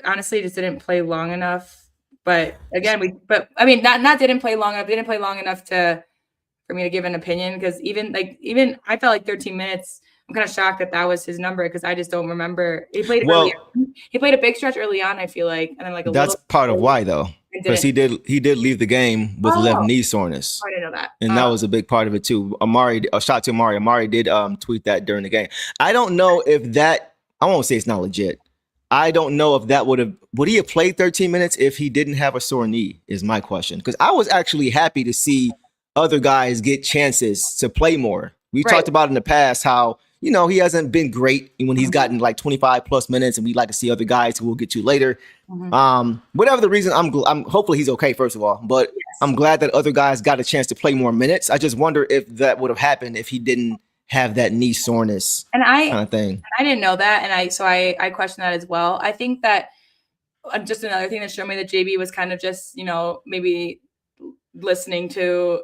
long enough. But again, not didn't play long enough. Didn't play long enough for me to give an opinion, because even I felt like 13 minutes. I'm kind of shocked that was his number, because I just don't remember. He played early on. He played a big stretch early on, I feel like, and then that's part of why, though, because he did leave the game with left knee soreness. I didn't know that, and that was a big part of it too. A shot to Amari. Amari did tweet that during the game. I don't know if that. I won't say it's not legit. I don't know if that would he have played 13 minutes if he didn't have a sore knee, is my question. Because I was actually happy to see other guys get chances to play more. We've talked about in the past how, he hasn't been great when he's gotten like 25 plus minutes, and we like to see other guys who we'll get to later. Whatever the reason, I'm hopefully he's okay, first of all, but yes. I'm glad that other guys got a chance to play more minutes. I just wonder if that would have happened if he didn't have that knee soreness kind of thing. I didn't know that, and I question that as well. I think that just another thing that showed me that JB was kind of just maybe listening to,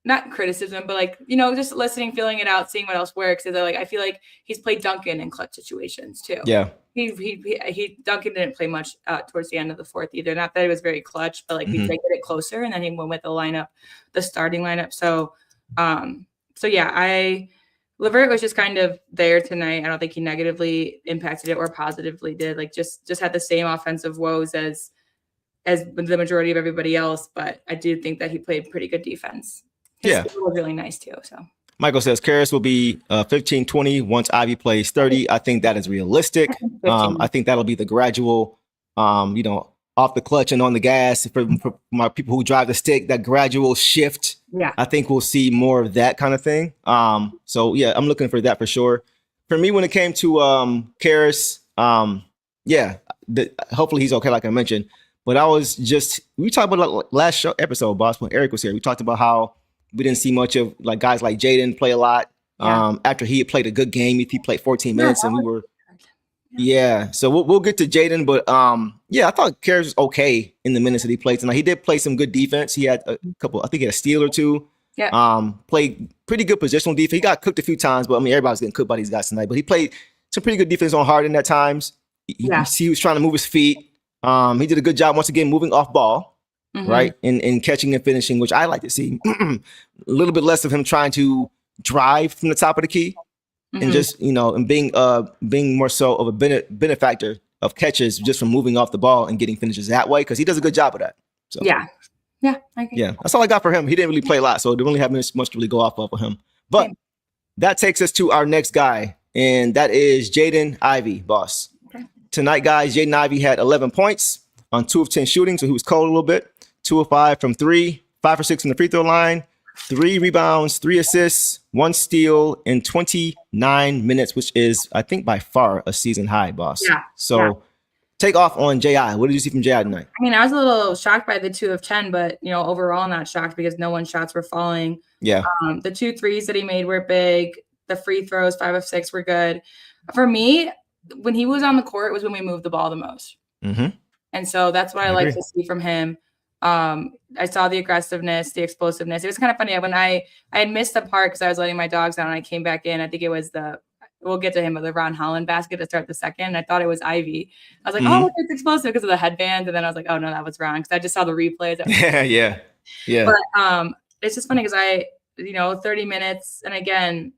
not criticism, but just listening, feeling it out, seeing what else works. Is I feel like he's played Duncan in clutch situations too. Yeah, Duncan didn't play much towards the end of the fourth either. Not that it was very clutch, but we tried to get it closer, and then he went with the starting lineup. So yeah, LeVert was just kind of there tonight. I don't think he negatively impacted it or positively did. Just had the same offensive woes as the majority of everybody else. But I do think that he played pretty good defense. His skill was really nice too. So Michael says Karras will be 15-20 once Ivy plays 30. I think that is realistic. 15. I think that'll be the gradual, off the clutch and on the gas for my people who drive the stick, that gradual shift. Yeah. I think we'll see more of that kind of thing. So yeah, I'm looking for that for sure. For me, when it came to Karras, hopefully he's okay, like I mentioned. But we talked about last episode, boss, when Eric was here. We talked about how we didn't see much of like guys like Jaden play a lot. After he had played a good game, he played 14 minutes, and we were. Yeah, so we'll get to Jaden, but I thought Karras was okay in the minutes that he played tonight. He did play some good defense. He had a couple, I think he had a steal or two. Yeah. Played pretty good positional defense. He got cooked a few times, but I mean everybody's getting cooked by these guys tonight. But he played some pretty good defense on Harden at times. He was trying to move his feet. He did a good job once again moving off ball, right, and catching and finishing, which I like to see. A little bit less of him trying to drive from the top of the key. And just, and being more so of a benefactor of catches just from moving off the ball and getting finishes that way, because he does a good job of that. So yeah, I agree. Yeah, that's all I got for him. He didn't really play a lot, so I don't really have much to really go off of for him. But that takes us to our next guy, and that is Jaden Ivey, boss. Okay. Tonight, guys, Jaden Ivey had 11 points on 2 of 10 shooting, so he was cold a little bit. 2 of 5 from 3, 5 for 6 from the free throw line. 3 rebounds, 3 assists, 1 steal in 29 minutes, which is, I think, by far a season high, boss. Yeah. So take off on J.I. What did you see from J.I. tonight? I mean, I was a little shocked by the 2 of 10, but, overall not shocked because no one's shots were falling. Yeah. The 2 threes that he made were big. The free throws, 5 of 6 were good. For me, when he was on the court was when we moved the ball the most. And so that's what I like to see from him. I saw the aggressiveness, the explosiveness. It was kind of funny when I had missed the part because I was letting my dogs out and I came back in. I think it was we'll get to him, but the Ron Holland basket to start the second. I thought it was Ivy. I was like, oh, it's explosive because of the headband. And then I was like, oh no, that was wrong. Cause I just saw the replays. Yeah. But it's just funny because 30 minutes. And again,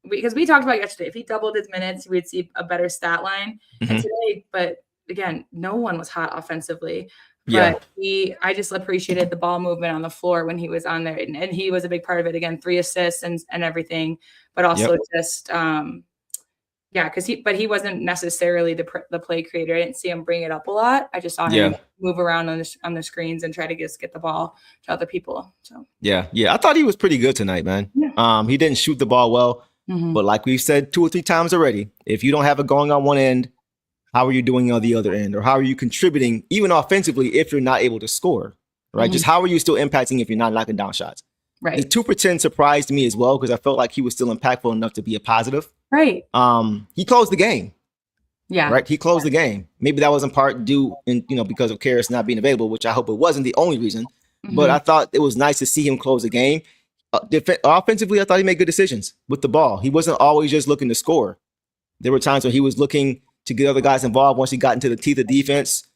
because we talked about yesterday, if he doubled his minutes, we'd see a better stat line. And today, but again, no one was hot offensively. But I just appreciated the ball movement on the floor when he was on there, and he was a big part of it. Again, 3 assists and everything, but also just because he wasn't necessarily the play creator. I didn't see him bring it up a lot. I just saw him move around on the screens and try to just get the ball to other people. So I thought he was pretty good tonight, man. He didn't shoot the ball well, but like we've said 2 or 3 times already, if you don't have it going on one end, how are you doing on the other end? Or how are you contributing, even offensively, if you're not able to score, right? Just how are you still impacting if you're not knocking down shots? Right. The 2 for 10 surprised me as well because I felt like he was still impactful enough to be a positive. Right. He closed the game. Yeah. Right. He closed the game. Maybe that was in part due, because of Karras not being available, which I hope it wasn't the only reason. But I thought it was nice to see him close the game. Offensively, I thought he made good decisions with the ball. He wasn't always just looking to score. There were times where he was looking to get other guys involved once he got into the teeth of defense.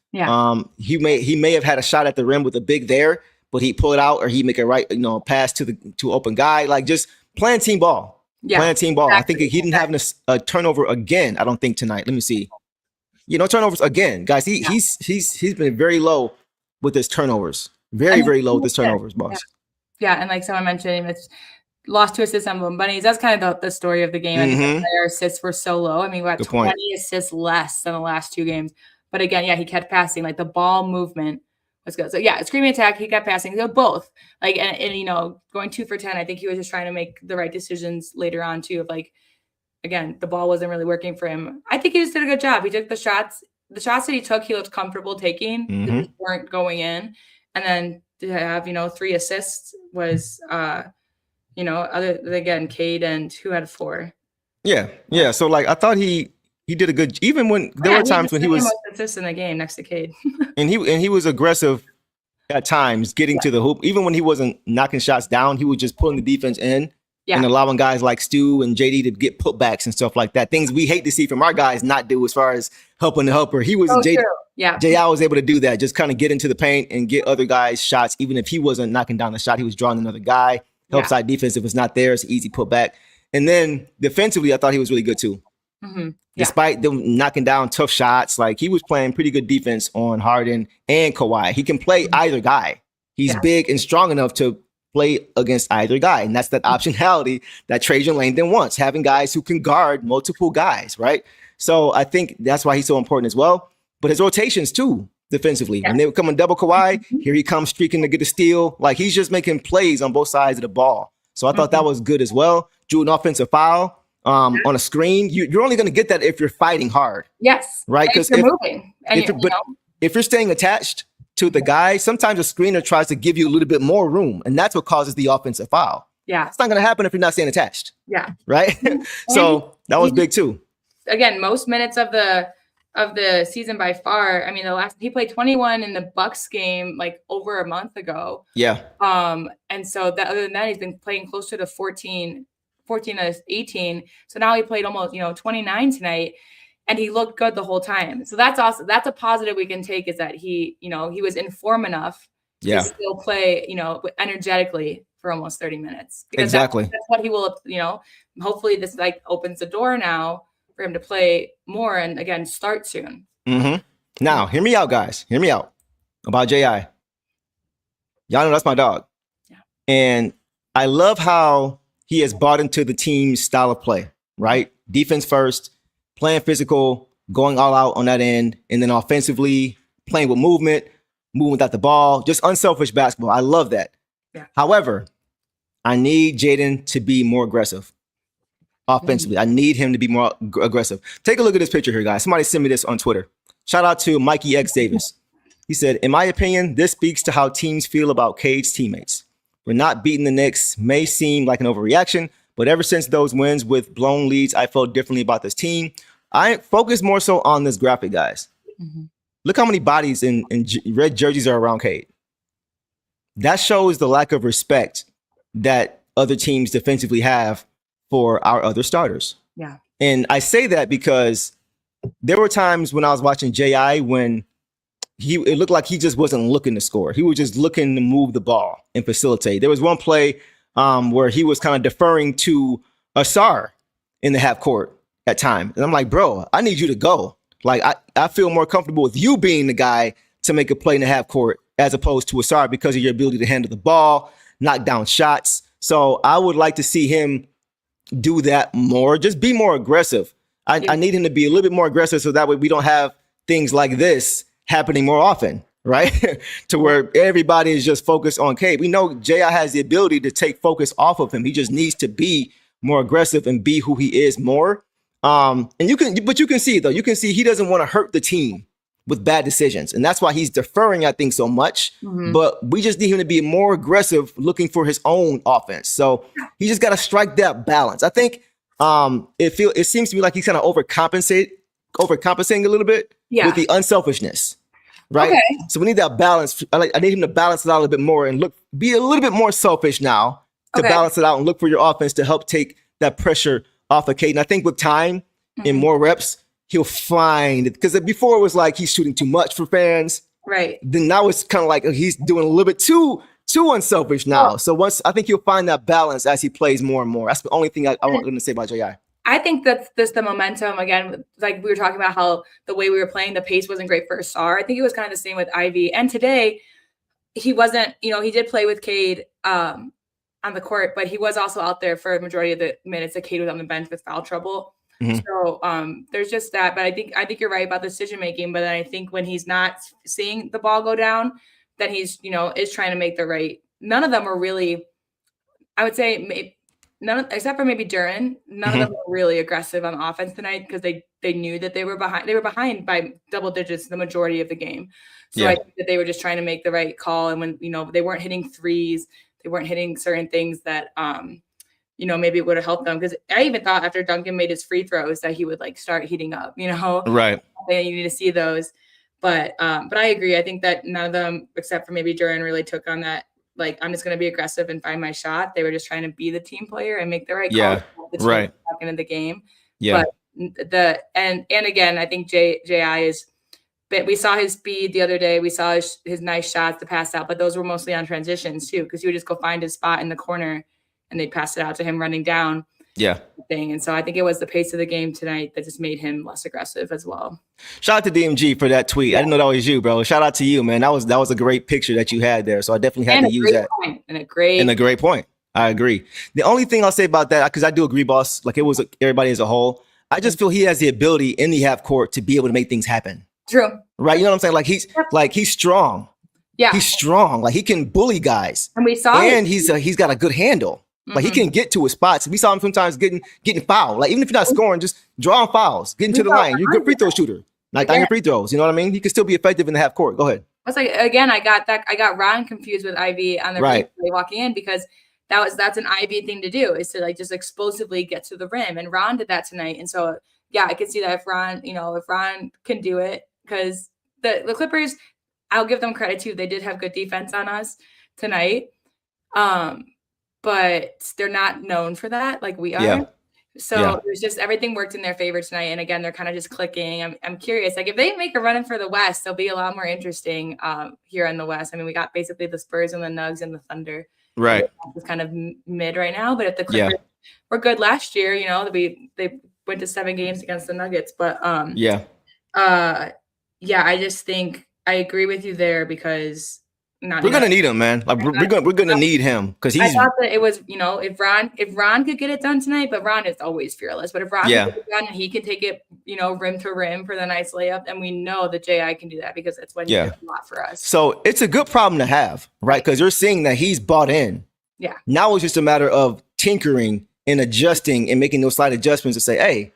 He may have had a shot at the rim with a big there, but he pull it out or he make a right, pass to open guy, like just playing team ball. Playing team ball. Exactly. I think he didn't have a turnover again. I don't think tonight. Let me see. No turnovers again, guys. He's been very low with his turnovers. Very low with his turnovers, boss. Yeah, and like someone mentioned, it's lost 2 assists on Bunnies. That's kind of the story of the game. I think our assists were so low. I mean, we got 20 assists less than the last 2 games. But again, he kept passing. Like the ball movement was good. So screaming attack, he kept passing. So both. Like and going 2 for 10. I think he was just trying to make the right decisions later on too. Of like, again, the ball wasn't really working for him. I think he just did a good job. He took the shots. The shots that he took, he looked comfortable taking. They weren't going in. And then to have 3 assists was other again, Cade and who had 4. Yeah. So like I thought he did a good, even when there were times when he was most assists in the game next to Cade. and he was aggressive at times getting to the hoop. Even when he wasn't knocking shots down, he was just pulling the defense in and allowing guys like Stu and JD to get putbacks and stuff like that. Things we hate to see from our guys not do as far as helping the helper. He was J.I. was able to do that, just kind of get into the paint and get other guys shots. Even if he wasn't knocking down the shot, he was drawing another guy. Help side defense, if it's not there, it's an easy putback. And then defensively, I thought he was really good too. Despite them knocking down tough shots, like he was playing pretty good defense on Harden and Kawhi. He can play either guy. He's big and strong enough to play against either guy. And that's that optionality that Trajan Langdon wants, having guys who can guard multiple guys, right? So I think that's why he's so important as well. But his rotations too, defensively. When they would come and double Kawhi, here he comes streaking to get a steal. Like he's just making plays on both sides of the ball. So I thought that was good as well. Drew an offensive foul on a screen. You're only going to get that if you're fighting hard. Yes. Right? Because if you're staying attached to the guy, sometimes a screener tries to give you a little bit more room, and that's what causes the offensive foul. Yeah. It's not going to happen if you're not staying attached. Yeah. Right? So that was big too. Again, most minutes of the season by far. I mean, he played 21 in the Bucks game like over a month ago. Yeah. And so other than that, he's been playing closer to 14 to 18. So now he played almost, 29 tonight, and he looked good the whole time. So that's a positive we can take, is that he was in form enough to still play, energetically for almost 30 minutes. Because exactly. That's what he will, hopefully this like opens the door now for him to play more and again start soon. Mm-hmm. Now, hear me out, guys. Hear me out about J.I. Y'all know that's my dog. Yeah. And I love how he has bought into the team's style of play, right? Defense first, playing physical, going all out on that end, and then offensively playing with movement, moving without the ball, just unselfish basketball. I love that. Yeah. However, I need Jaden to be more aggressive. Offensively, I need him to be more aggressive. Take a look at this picture here, guys. Somebody sent me this on Twitter. Shout out to Mikey X Davis. He said, in my opinion, this speaks to how teams feel about Cade's teammates. We're not beating the Knicks may seem like an overreaction, but ever since those wins with blown leads, I felt differently about this team. I focus more so on this graphic, guys. Mm-hmm. Look how many bodies in red jerseys are around Cade. That shows the lack of respect that other teams defensively have for our other starters. Yeah. And I say that because there were times when I was watching J.I. when it looked like he just wasn't looking to score. He was just looking to move the ball and facilitate. There was one play where he was kind of deferring to Asar in the half court at time. And I'm like, bro, I need you to go. Like, I feel more comfortable with you being the guy to make a play in the half court as opposed to Asar because of your ability to handle the ball, knock down shots. So I would like to see him do that more. Just be more aggressive. I need him to be a little bit more aggressive so that way we don't have things like this happening more often, right? To where everybody is just focused on Cade. We know J.I. has the ability to take focus off of him. He just needs to be more aggressive and be who he is more. And you can see though, he doesn't want to hurt the team with bad decisions. And that's why he's deferring, I think, so much. Mm-hmm. But we just need him to be more aggressive, looking for his own offense. So he just got to strike that balance. I think it seems to me like he's kind of overcompensating a little bit with the unselfishness. Right. Okay. So we need that balance. I need him to balance it out a little bit more and be a little bit more selfish now to balance it out and look for your offense to help take that pressure off of Cade. And I think with time and more reps, he'll find it. Because before it was like he's shooting too much for fans. Right. Then now it's kind of like he's doing a little bit too unselfish now. So I think he'll find that balance as he plays more and more. That's the only thing I want to say about J.I. I think that's just the momentum again. Like we were talking about how the way we were playing, the pace wasn't great for Asar. I think it was kind of the same with Ivy. And today he wasn't, he did play with Cade on the court, but he was also out there for a majority of the minutes that Cade was on the bench with foul trouble. Mm-hmm. So there's just that. But I think you're right about decision making. But then I think when he's not seeing the ball go down, then he's, is trying to make the right. None of them are really, I would say, none except for maybe Duren. None of them were really aggressive on offense tonight because they knew that they were behind. They were behind by double digits the majority of the game. So I think that they were just trying to make the right call. And when they weren't hitting threes, they weren't hitting certain things that maybe it would have helped them. Because I even thought after Duncan made his free throws that he would start heating up. Right. And you need to see those. But I agree. I think that none of them, except for maybe Duren, really took on that. Like, I'm just going to be aggressive and find my shot. They were just trying to be the team player and make the right call. Right. Back into the game. Yeah. But and again, I think J.I. is. But we saw his speed the other day. We saw his nice shots to pass out, but those were mostly on transitions too, because he would just go find his spot in the corner and they'd pass it out to him running down. Yeah. thing. And so I think it was the pace of the game tonight that just made him less aggressive as well. Shout out to DMG for that tweet. I didn't know that was you, bro. Shout out to you, man. That was a great picture that you had there. So I definitely had to use that. And a great point. I agree. The only thing I'll say about that, because I do agree, boss, like it was everybody as a whole. I just feel he has the ability in the half court to be able to make things happen. True. Right? You know what I'm saying? He's strong. Yeah. He's strong. Like he can bully guys. And we saw and he's got a good handle. Like he can get to his spots. We saw him sometimes getting fouled. Like even if you're not scoring, just drawing fouls, getting to the line. You're a good free throw shooter. Like on your free throws. You know what I mean? He can still be effective in the half court. Go ahead. I was like, again, I got Ron confused with Ivy on the replay walking in because that's an Ivy thing to do, is to like just explosively get to the rim. And Ron did that tonight. And so yeah, I could see that if Ron can do it, because the Clippers, I'll give them credit too. They did have good defense on us tonight. But they're not known for that like we are. Yeah. So it was just everything worked in their favor tonight. And again, they're kind of just clicking. I'm curious. Like if they make a run for the West, they'll be a lot more interesting here in the West. I mean, we got basically the Spurs and the Nugs and the Thunder. Right. It's kind of mid right now. But if the Clippers were good last year, they went to 7 games against the Nuggets. But I just think I agree with you there because we're gonna need him, man. Like we're gonna need him because he's. I thought that it was, if Ron could get it done tonight, but Ron is always fearless. But if Ron could get it done and he can take it, rim to rim for the nice layup, then we know that J.I. can do that because it's when he does a lot for us. So it's a good problem to have, right? Because you're seeing that he's bought in. Yeah. Now it's just a matter of tinkering and adjusting and making those slight adjustments to say, hey,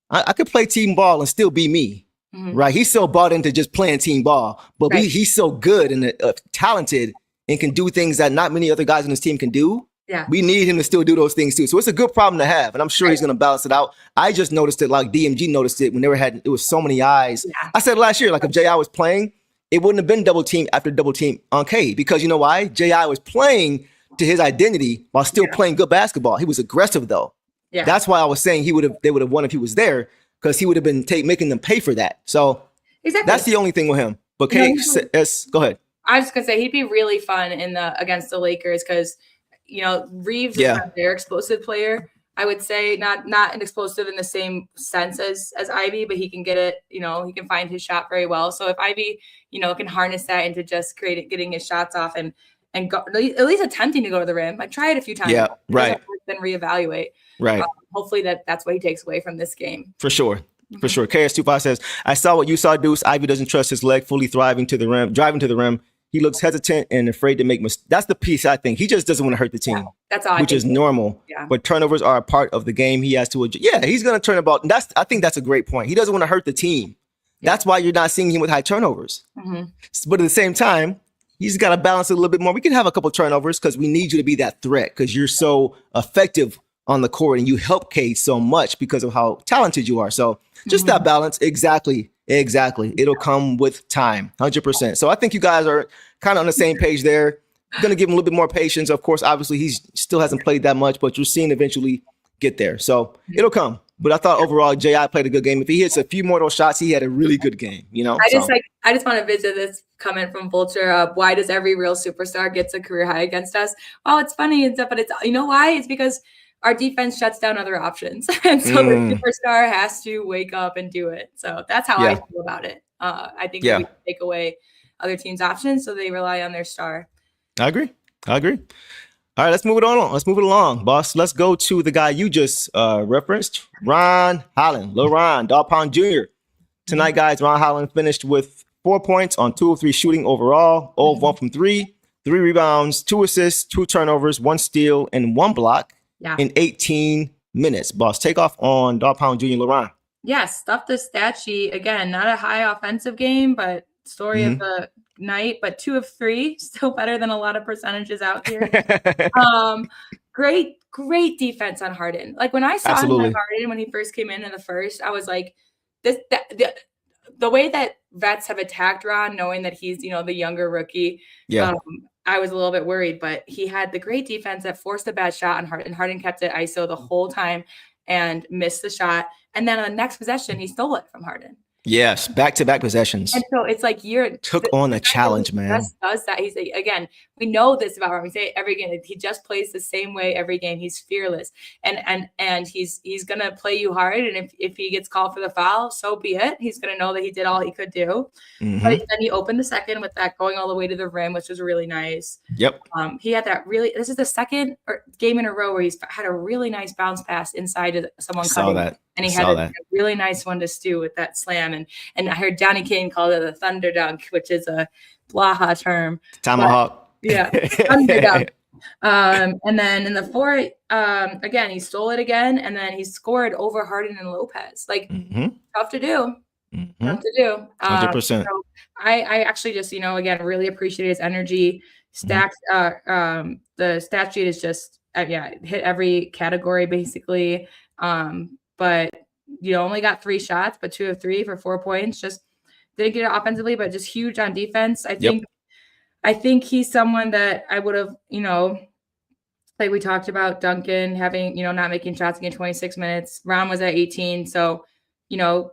I could play team ball and still be me. Mm-hmm. Right, he's so bought into just playing team ball, but he's so good and talented and can do things that not many other guys on his team can do. Yeah, we need him to still do those things too. So it's a good problem to have, and I'm sure he's going to balance it out. I just noticed it, like DMG noticed it when it was so many eyes. Yeah. I said last year, like if J.I. was playing, it wouldn't have been double team after double team on K, because you know why? J.I. was playing to his identity while still playing good basketball. He was aggressive though. Yeah, that's why I was saying they would have won if he was there. Because he would have been making them pay for that. So that's the only thing with him. But Kate, go ahead. I was just gonna say he'd be really fun against the Lakers because Reeves is not their explosive player. I would say not an explosive in the same sense as Ivy, but he can get it. He can find his shot very well. So if Ivy, can harness that into just getting his shots off and go, at least attempting to go to the rim. Like try it a few times. Yeah, right. Then reevaluate. Right. Hopefully that's what he takes away from this game. For sure. Mm-hmm. For sure. KS25 says, I saw what you saw, Deuce. Ivy doesn't trust his leg, fully driving to the rim. He looks hesitant and afraid to make mistakes. That's the piece I think. He just doesn't want to hurt the team. Yeah, that's all. Which is normal. Yeah. But turnovers are a part of the game. He has to adjust. Yeah, he's going to turn the ball. I think that's a great point. He doesn't want to hurt the team. Yeah. That's why you're not seeing him with high turnovers. Mm-hmm. But at the same time, he's got to balance it a little bit more. We can have a couple turnovers because we need you to be that threat because you're so effective on the court and you help Cade so much because of how talented you are. So just that balance. Exactly. It'll come with time, 100%. So I think you guys are kind of on the same page there. Going to give him a little bit more patience. Of course, obviously he still hasn't played that much, but you're seeing eventually get there. So it'll come. But I thought overall J.I. played a good game. If he hits a few more of those shots, he had a really good game. I just want to visit this comment from Vulture. Why does every real superstar gets a career high against us? Well, it's funny and stuff, but it's why? It's because our defense shuts down other options. And so the superstar has to wake up and do it. So that's how I feel about it. I think we take away other teams' options, so they rely on their star. I agree. All right, let's move it on. Let's move it along, boss. Let's go to the guy you just referenced, Ron Holland. Lil Ron, Dog Pound Jr. Tonight, guys, Ron Holland finished with 4 points on 2 of 3 shooting overall, 0 of 1 from 3, 3 rebounds, 2 assists, 2 turnovers, 1 steal, and 1 block in 18 minutes. Boss, take off on Dog Pound Jr. Lil Ron. Yes, stuffed the stat sheet. Again, not a high offensive game, but story of the night, but 2 of 3, still better than a lot of percentages out here. Great defense on Harden. Like when I saw him on Harden when he first came in the first, I was like, the way that vets have attacked Ron, knowing that he's the younger rookie. Yeah. I was a little bit worried, but he had the great defense that forced a bad shot on Harden. And Harden kept it ISO the whole time and missed the shot. And then on the next possession, he stole it from Harden. Yes, back-to-back possessions. And so it's like Took on a challenge, man. Just does that. He's like, again, we know this about him. We say it every game. He just plays the same way every game. He's fearless, and he's gonna play you hard. And if he gets called for the foul, so be it. He's gonna know that he did all he could do. Mhm. But then he opened the second with that going all the way to the rim, which was really nice. Yep. He had that really. This is the second game in a row where he's had a really nice bounce pass inside of someone Saw cutting. that. And he had a really nice one to Stu with that slam. And I heard Johnny Kane call it a thunder dunk, which is a Blaha term. Tomahawk. But, yeah, thunder dunk. And then in the fourth, again, he stole it again. And then he scored over Harden and Lopez. Like, tough to do. Tough to do. 100%. So I actually just, again, really appreciate his energy. Stacks, the stat sheet is just, hit every category basically. But only got 3 shots, but 2 of 3 for 4 points. Just didn't get it offensively, but just huge on defense. I think he's someone that I would have, like we talked about Duncan having, not making shots in 26 minutes. Ron was at 18. So,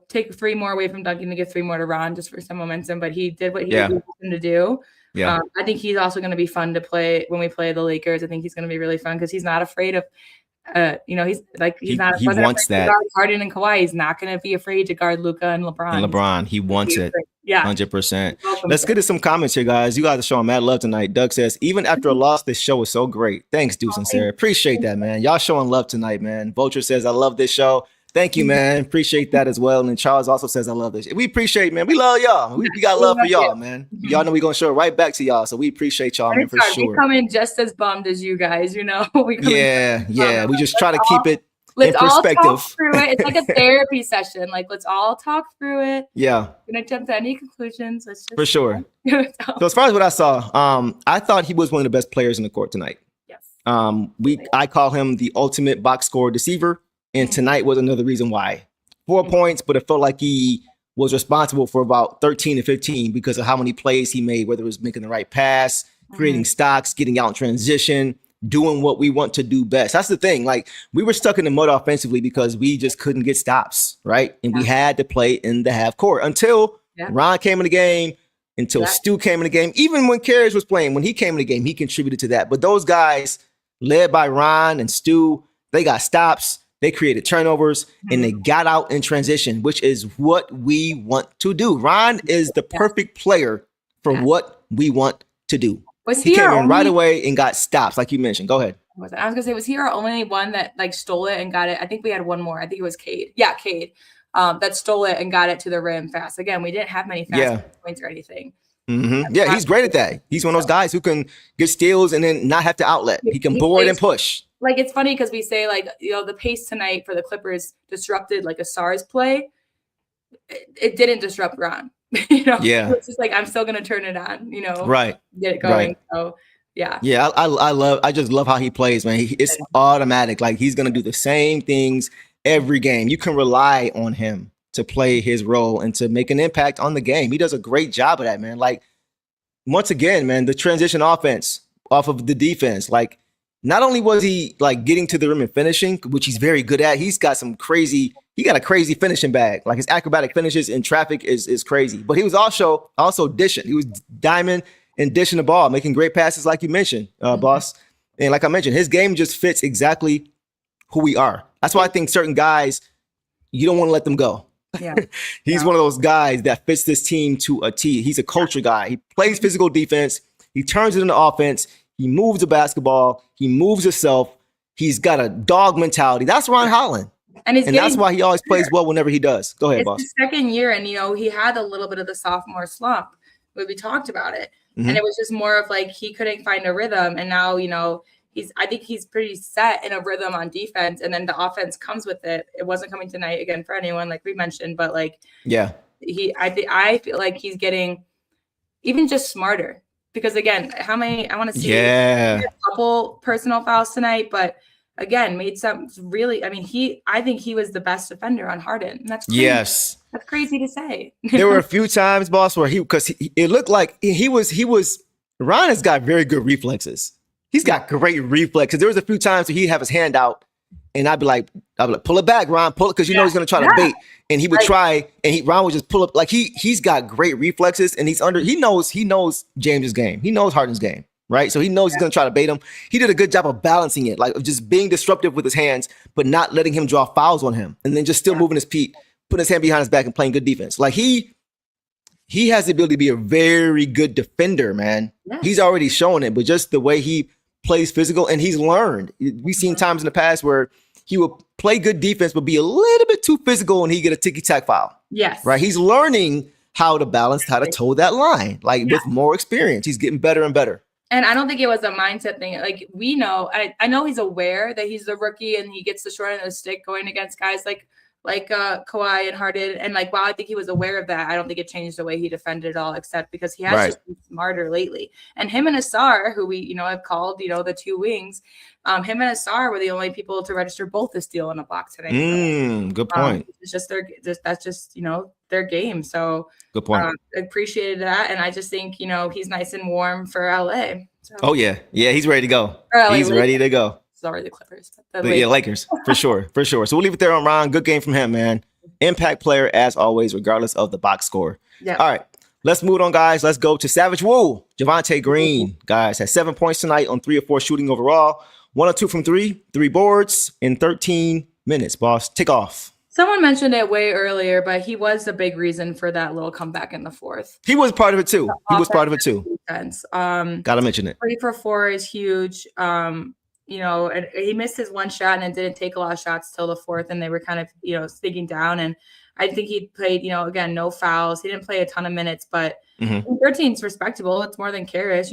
take 3 more away from Duncan to give 3 more to Ron just for some momentum. But he did what he was him to do. Yeah. I think he's also going to be fun to play when we play the Lakers. I think he's going to be really fun because he's not afraid of he's not. He wants that. Harden and Kawhi. He's not going to be afraid to guard Luka and LeBron. He wants it. Yeah, 100%. Let's get to some comments here, guys. You guys are showing mad love tonight. Doug says, even after a loss, this show is so great. Thanks, Deuce and Sarah. Appreciate that, man. Y'all showing love tonight, man. Vulture says, I love this show. Thank you, man. Appreciate that as well. And then Charles also says, I love this. We appreciate, man. We love y'all. We got love for y'all, man. Y'all know we're going to show it right back to y'all. So we appreciate y'all, man, for sure. We come in just as bummed as you guys, We We just try to keep it in perspective. Let's all talk through it. It's like a therapy session. Like, let's all talk through it. Yeah. We're going to jump to any conclusions. Let's just for sure. So as far as what I saw, I thought he was one of the best players in the court tonight. Yes. I call him the ultimate box score deceiver. And tonight was another reason why. 4 points, but it felt like he was responsible for about 13 to 15 because of how many plays he made, whether it was making the right pass, creating stocks, getting out in transition, doing what we want to do best. That's the thing. Like, we were stuck in the mud offensively because we just couldn't get stops, right? And we had to play in the half court until Ron came in the game, until Stu came in the game. Even when Karras was playing, when he came in the game, he contributed to that. But those guys, led by Ron and Stu, they got stops. They created turnovers and they got out in transition, which is what we want to do. Ron is the perfect player for what we want to do. He came in right away and got stops, like you mentioned. Go ahead. I was gonna say, was he our only one that stole it and got it? I think we had one more. I think it was Cade. Yeah, Cade. That stole it and got it to the rim fast. Again, we didn't have many fast points or anything. Yeah, he's great at that. He's one of those guys who can get steals and then not have to outlet. He can board and push. Like, it's funny because we say, the pace tonight for the Clippers disrupted a SARS play. It didn't disrupt Ron. It's just I'm still gonna turn it on. Right. Get it going. Right. So yeah. Yeah, I just love how he plays, man. It's automatic. Like, he's gonna do the same things every game. You can rely on him to play his role and to make an impact on the game. He does a great job of that, man. Like, once again, man, the transition offense off of the defense, not only was he getting to the rim and finishing, which he's very good at, he got a crazy finishing bag. Like, his acrobatic finishes in traffic is crazy. But he was also dishing. He was diamond and dishing the ball, making great passes, like you mentioned, boss. And like I mentioned, his game just fits exactly who we are. That's why I think certain guys, you don't want to let them go. Yeah. He's one of those guys that fits this team to a T. He's a culture guy. He plays physical defense. He turns it into offense. He moves the basketball. He moves himself. He's got a dog mentality. That's Ron Holland. And that's why he always plays well whenever he does. Go ahead, boss. It's his second year, and, he had a little bit of the sophomore slump. We talked about it. And it was just more of he couldn't find a rhythm. And now, I think he's pretty set in a rhythm on defense. And then the offense comes with it. It wasn't coming tonight again for anyone, like we mentioned. But, I feel like he's getting even just smarter. Because again, how many I want to see a couple personal fouls tonight, but again, made some really. I think he was the best defender on Harden. And that's crazy. Yes, that's crazy to say. There were a few times, boss, where it looked like he was. Ron has got very good reflexes. He's got great reflexes. There was a few times where he'd have his hand out, and I'd be like, I'd be like, pull it back, Ron, pull it, because you know he's gonna try to bait, and he would try, and Ron would just pull up. Like he's got great reflexes, and he knows James's game, he knows Harden's game, right? So he knows he's gonna try to bait him. He did a good job of balancing it, like of just being disruptive with his hands, but not letting him draw fouls on him, and then just still moving his feet, putting his hand behind his back, and playing good defense. Like he has the ability to be a very good defender, man. Yeah. He's already shown it, but just the way he plays physical, and he's learned. We've seen times in the past where he will play good defense, but be a little bit too physical, and he get a ticky-tack foul. Yes. Right? He's learning how to balance, how to toe that line. Like with more experience, he's getting better and better. And I don't think it was a mindset thing. Like we know, I know he's aware that he's the rookie and he gets the short end of the stick going against guys like Kawhi and Harden. And like, while I think he was aware of that, I don't think it changed the way he defended at all, except because he has just been smarter lately. And him and Asar, who we, have called, the two wings, him and Asar were the only people to register both a steal and a block today. Good point. It's just that's just their game. So good point. Appreciated that. And I just think, he's nice and warm for LA. So. Oh yeah. Yeah. He's ready to go. He's ready to go. Sorry, the Clippers. Lakers, for sure. So we'll leave it there on Ron. Good game from him, man. Impact player, as always, regardless of the box score. Yeah. All right, let's move on, guys. Let's go to Savage Woo. Javonte Green, guys, had 7 points tonight on 3 of 4 shooting overall. 1 of 2 from 3 boards in 13 minutes, boss. Take off. Someone mentioned it way earlier, but he was the big reason for that little comeback in the fourth. He was part of it, too. Defense. Gotta mention it. 3 for 4 is huge. And he missed his one shot and didn't take a lot of shots till the fourth, and they were kind of, sinking down. And I think he played, again, no fouls. He didn't play a ton of minutes, but 13 is respectable. It's more than Karras,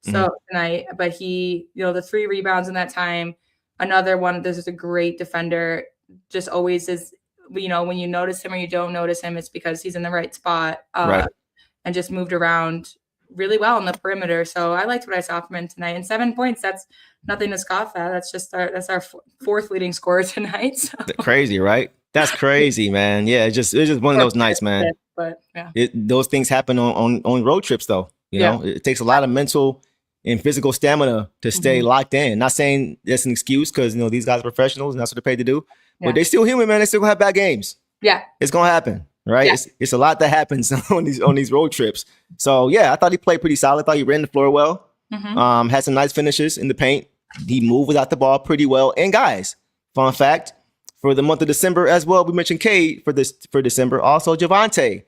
So tonight, but he, the 3 rebounds in that time. Another one. This is a great defender. Just always is, when you notice him or you don't notice him, it's because he's in the right spot. And just moved around really well on the perimeter. So I liked what I saw from him tonight. And 7 points, that's nothing to scoff at. That's our fourth leading scorer tonight. So. Crazy, right? That's crazy, man. Yeah, it's just one of those nights, man. But yeah, those things happen on road trips, though. It takes a lot of mental and physical stamina to stay locked in. Not saying that's an excuse, because these guys are professionals and that's what they're paid to do. Yeah. But they're still human, man. They're still gonna have bad games. Yeah, it's gonna happen. Right. Yeah. It's a lot that happens on these road trips. So yeah, I thought he played pretty solid. I thought he ran the floor well. Had some nice finishes in the paint. He moved without the ball pretty well. And guys, fun fact, for the month of December as well, we mentioned Cade for December. Also Javonte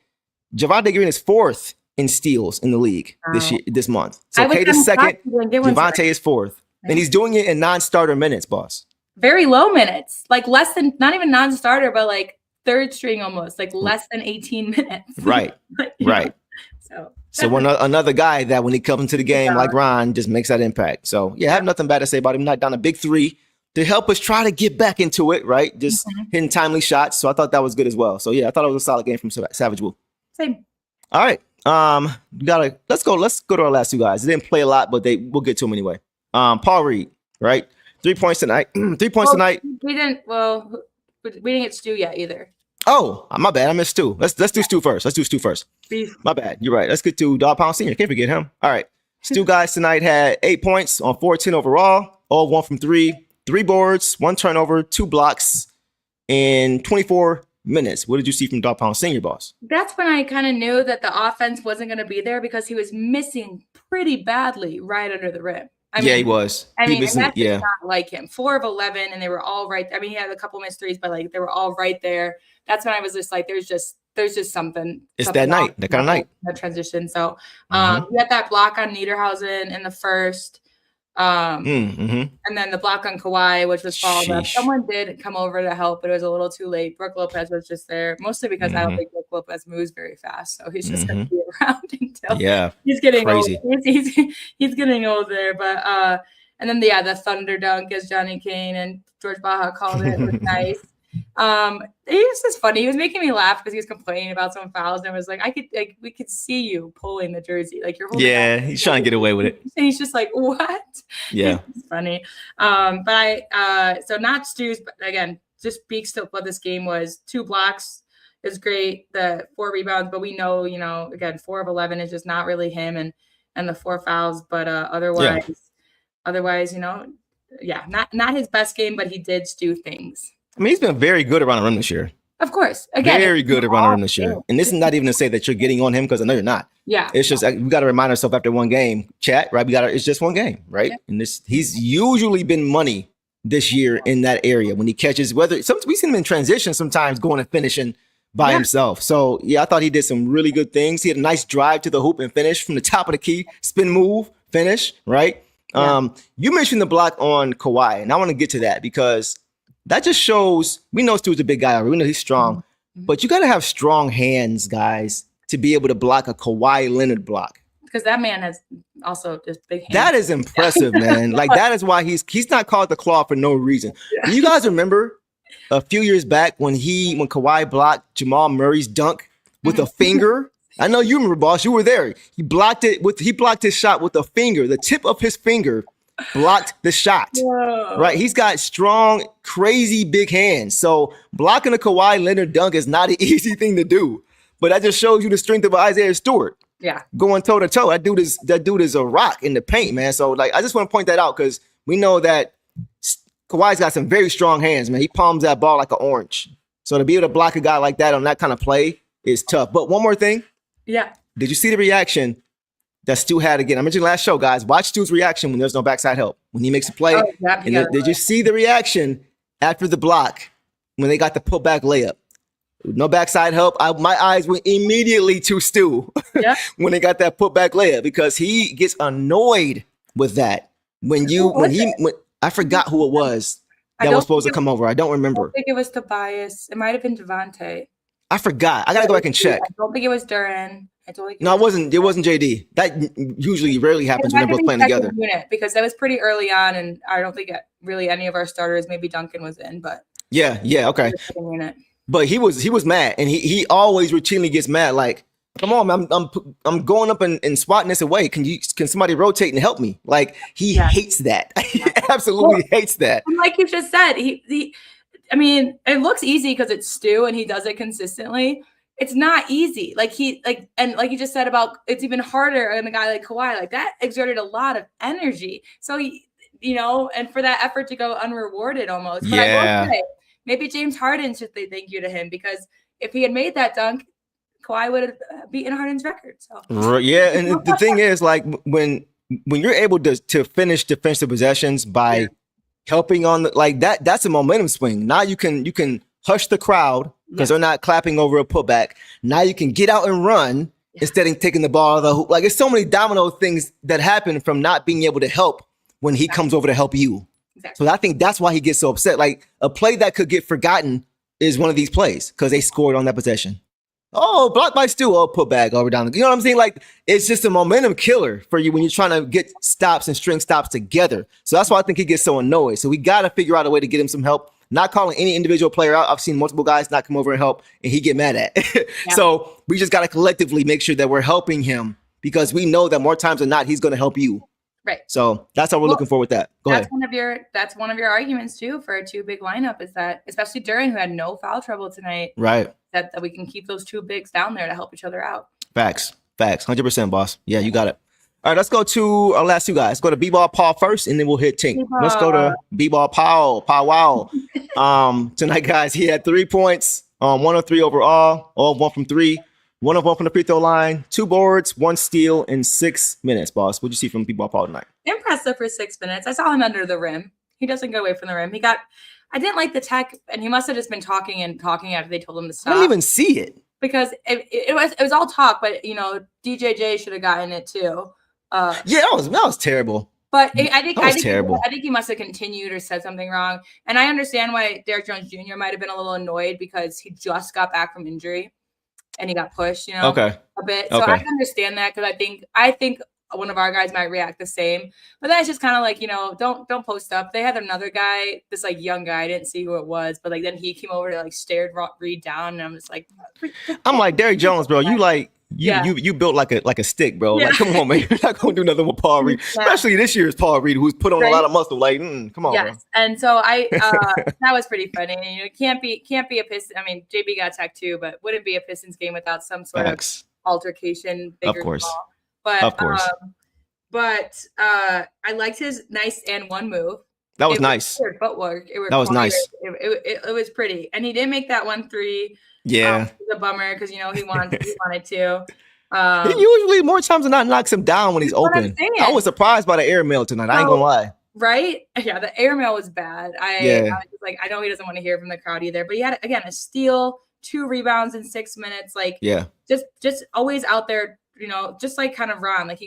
Green is 4th in steals in the league this month. So Cade is 2nd. Javonte is 4th. And he's doing it in non-starter minutes, boss. Very low minutes. Like less than, not even non-starter, but like third string almost, like less than 18 minutes. Right. Right. So another guy that when he comes into the game like Ron just makes that impact. So yeah, I have nothing bad to say about him. Not down a big 3 to help us try to get back into it, right? Just hitting timely shots. So I thought that was good as well. So yeah, I thought it was a solid game from Savage Woo. Same. All right. Let's go to our last 2 guys. They didn't play a lot, but we'll get to them anyway. Paul Reed, right? 3 points tonight. 3 points tonight. We didn't get Stu yet either. Oh, my bad. I missed Stu. Let's do Stu first. My bad. You're right. Let's get to Dog Pound Sr. Can't forget him. All right. Stu guys tonight had 8 points on 14 overall. All 1 from 3. 3 boards, 1 turnover, 2 blocks in 24 minutes. What did you see from Dog Pound Sr., boss? That's when I kind of knew that the offense wasn't going to be there, because he was missing pretty badly right under the rim. He was. That's not like him. 4 of 11, and they were all right. He had a couple missed threes, but like they were all right there. That's when I was just like, there's just something. It's that night, that kind of night. That transition. So we had that block on Niederhausen in the first. And then the block on Kawhi, which was fouled up. Someone did come over to help, but it was a little too late. Brooke Lopez was just there, mostly because I don't think Brooke Lopez moves very fast. So he's just going to be around until he's getting crazy. Old. He's getting old there. But and then the Thunder dunk, as Johnny Kane and George Baja called it, was nice. It was just funny. He was making me laugh because he was complaining about some fouls, and I was like, we could see you pulling the jersey, like you're holding. Yeah, he's trying to get away with it. And he's just like, what? Yeah, it's funny. So not Stu's, but again, just speaks to what this game was. 2 blocks is great. The 4 rebounds, but we know, again, 4 of 11 is just not really him, and the 4 fouls, but otherwise, not his best game, but he did Stu things. I mean, he's been very good around the rim this year. Of course. Again, Very good around the rim this year. And this is not even to say that you're getting on him, because I know you're not. Yeah. It's just we got to remind ourselves after one game, chat, right? It's just one game, right? Yeah. And he's usually been money this year in that area when he catches. We've seen him in transition sometimes going and finishing by himself. So yeah, I thought he did some really good things. He had a nice drive to the hoop and finish from the top of the key, spin move, finish, right? Yeah. You mentioned the block on Kawhi, and I want to get to that because that just shows we know Stu's a big guy. We know he's strong, but you got to have strong hands, guys, to be able to block a Kawhi Leonard block. Because that man has also just big hands. That is impressive, man. Like that is why he's not called the Claw for no reason. Do you guys remember a few years back when Kawhi blocked Jamal Murray's dunk with a finger? I know you remember, boss. You were there. He blocked his shot with a finger. The tip of his finger blocked the shot. Whoa. Right? He's got strong, crazy big hands. So blocking a Kawhi Leonard dunk is not an easy thing to do. But that just shows you the strength of Isaiah Stewart. Yeah. Going toe to toe. That dude is a rock in the paint, man. So like I just want to point that out because we know that Kawhi's got some very strong hands, man. He palms that ball like an orange. So to be able to block a guy like that on that kind of play is tough. But one more thing. Yeah. Did you see the reaction that Stu had again? I mentioned last show, guys. Watch Stu's reaction when there's no backside help. When he makes a play. Did you see the reaction after the block when they got the putback layup? No backside help. My eyes went immediately to Stu when they got that putback layup because he gets annoyed with that. I forgot who it was that was supposed to come over. I don't remember. I don't think it was Tobias. It might have been Devontae. I forgot. I gotta go back and check. I don't think it was Duran. It wasn't JD. That usually rarely happens when they're both playing together. Because that was pretty early on, and I don't think really any of our starters. Maybe Duncan was in, but yeah, okay. But he was mad, and he always routinely gets mad. Like, come on, man, I'm going up and swatting this away. Can somebody rotate and help me? Like he hates that. He absolutely hates that. And like you just said, I mean, it looks easy because it's Stu and he does it consistently. It's not easy. Like you just said about it's even harder on a guy like Kawhi. Like that exerted a lot of energy. So and for that effort to go unrewarded almost. But I will say, maybe James Harden should say thank you to him because if he had made that dunk, Kawhi would have beaten Harden's record. So yeah, and the thing is, like when you're able to finish defensive possessions by helping on that's a momentum swing. Now you can hush the crowd because they're not clapping over a putback. Now you can get out and run instead of taking the ball out of the hoop. Like it's so many domino things that happen from not being able to help when he comes over to help you. Exactly. So I think that's why he gets so upset. Like a play that could get forgotten is one of these plays because they scored on that possession. Oh, blocked by Stu. Oh, put back over down. You know what I'm saying? Like it's just a momentum killer for you when you're trying to get stops and string stops together. So that's why I think he gets so annoyed. So we got to figure out a way to get him some help. Not calling any individual player out. I've seen multiple guys not come over and help, and he get mad at. So we just got to collectively make sure that we're helping him because we know that more times than not he's going to help you. Right. So that's how we're looking for with that. Go ahead. That's one of your arguments too for a two big lineup is that especially Duran who had no foul trouble tonight. Right. That we can keep those two bigs down there to help each other out. Facts. 100%, boss. Yeah, you got it. All right, let's go to our last two guys. Let's go to B-Ball Paul first, and then we'll hit Tink. Let's go to B-Ball Paul. Wow. Tonight, guys, he had 3 points, 1 of 3 overall, all 1 from 3, 1 of 1 from the free throw line, 2 boards, 1 steal in 6 minutes, boss. What'd you see from B-Ball Paul tonight? Impressive for 6 minutes. I saw him under the rim. He doesn't go away from the rim. I didn't like the tech, and he must have just been talking after they told him to stop. I didn't even see it. Because it was all talk, but DJJ should have gotten it too. That was terrible. But I think terrible. I think he must have continued or said something wrong. And I understand why Derrick Jones Jr. might have been a little annoyed because he just got back from injury and he got pushed, a bit. So I understand that because I think one of our guys might react the same. But then it's just kind of like, don't post up. They had another guy, this like young guy, I didn't see who it was, but like then he came over to like stared Reed down and I'm just like I'm like Derrick Jones, bro. You like you built like a stick, bro. Like, come on, man. You're not gonna do nothing with Paul Reed, especially this year's Paul Reed, who's put on a lot of muscle. Like, come on, bro. And so that was pretty funny. It can't be a Piston. I mean, JB got tech too, but wouldn't be a Pistons game without some sort of altercation. Of course. Ball. But of course. I liked his nice and one move. That was It nice. weird footwork. It That was required. nice. It was pretty, and he didn't make that 1-3. Yeah. It was a bummer because he wanted to. He usually more times than not knocks him down when he's That's what I'm open. saying. I was surprised by the airmail tonight. I ain't gonna lie. Right? Yeah, the airmail was bad. I Yeah. was just like, I know he doesn't want to hear from the crowd either, but he had again a steal, 2 rebounds in 6 minutes. Like, Yeah. just always out there, just like kind of Ron. Like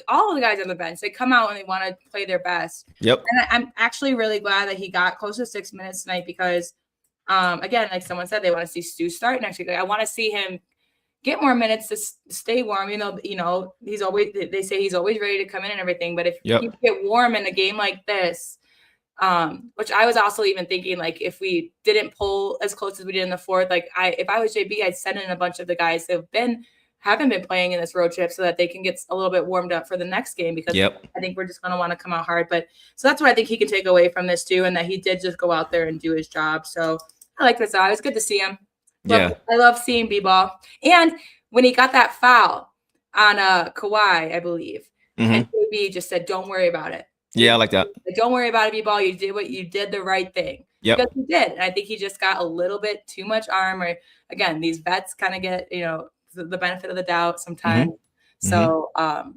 all of the guys on the bench, they come out and they want to play their best. Yep. And I'm actually really glad that he got close to 6 minutes tonight because, again, like someone said, they want to see Stu start next week. Like, I want to see him get more minutes to stay warm. They say he's always ready to come in and everything. But if you get warm in a game like this, which I was also even thinking, like, if we didn't pull as close as we did in the fourth, like if I was JB, I'd send in a bunch of the guys that haven't been playing in this road trip so that they can get a little bit warmed up for the next game because I think we're just going to want to come out hard. But so that's what I think he can take away from this too, and that he did just go out there and do his job. So I like this. It was good to see him. I love seeing B-ball. And when he got that foul on Kawhi, I believe, and JB just said, "Don't worry about it." Yeah, I like that. Like, don't worry about it, B-ball. You did the right thing. Yep. Because he did. And I think he just got a little bit too much arm. Or again, these vets kind of get, the benefit of the doubt sometimes. So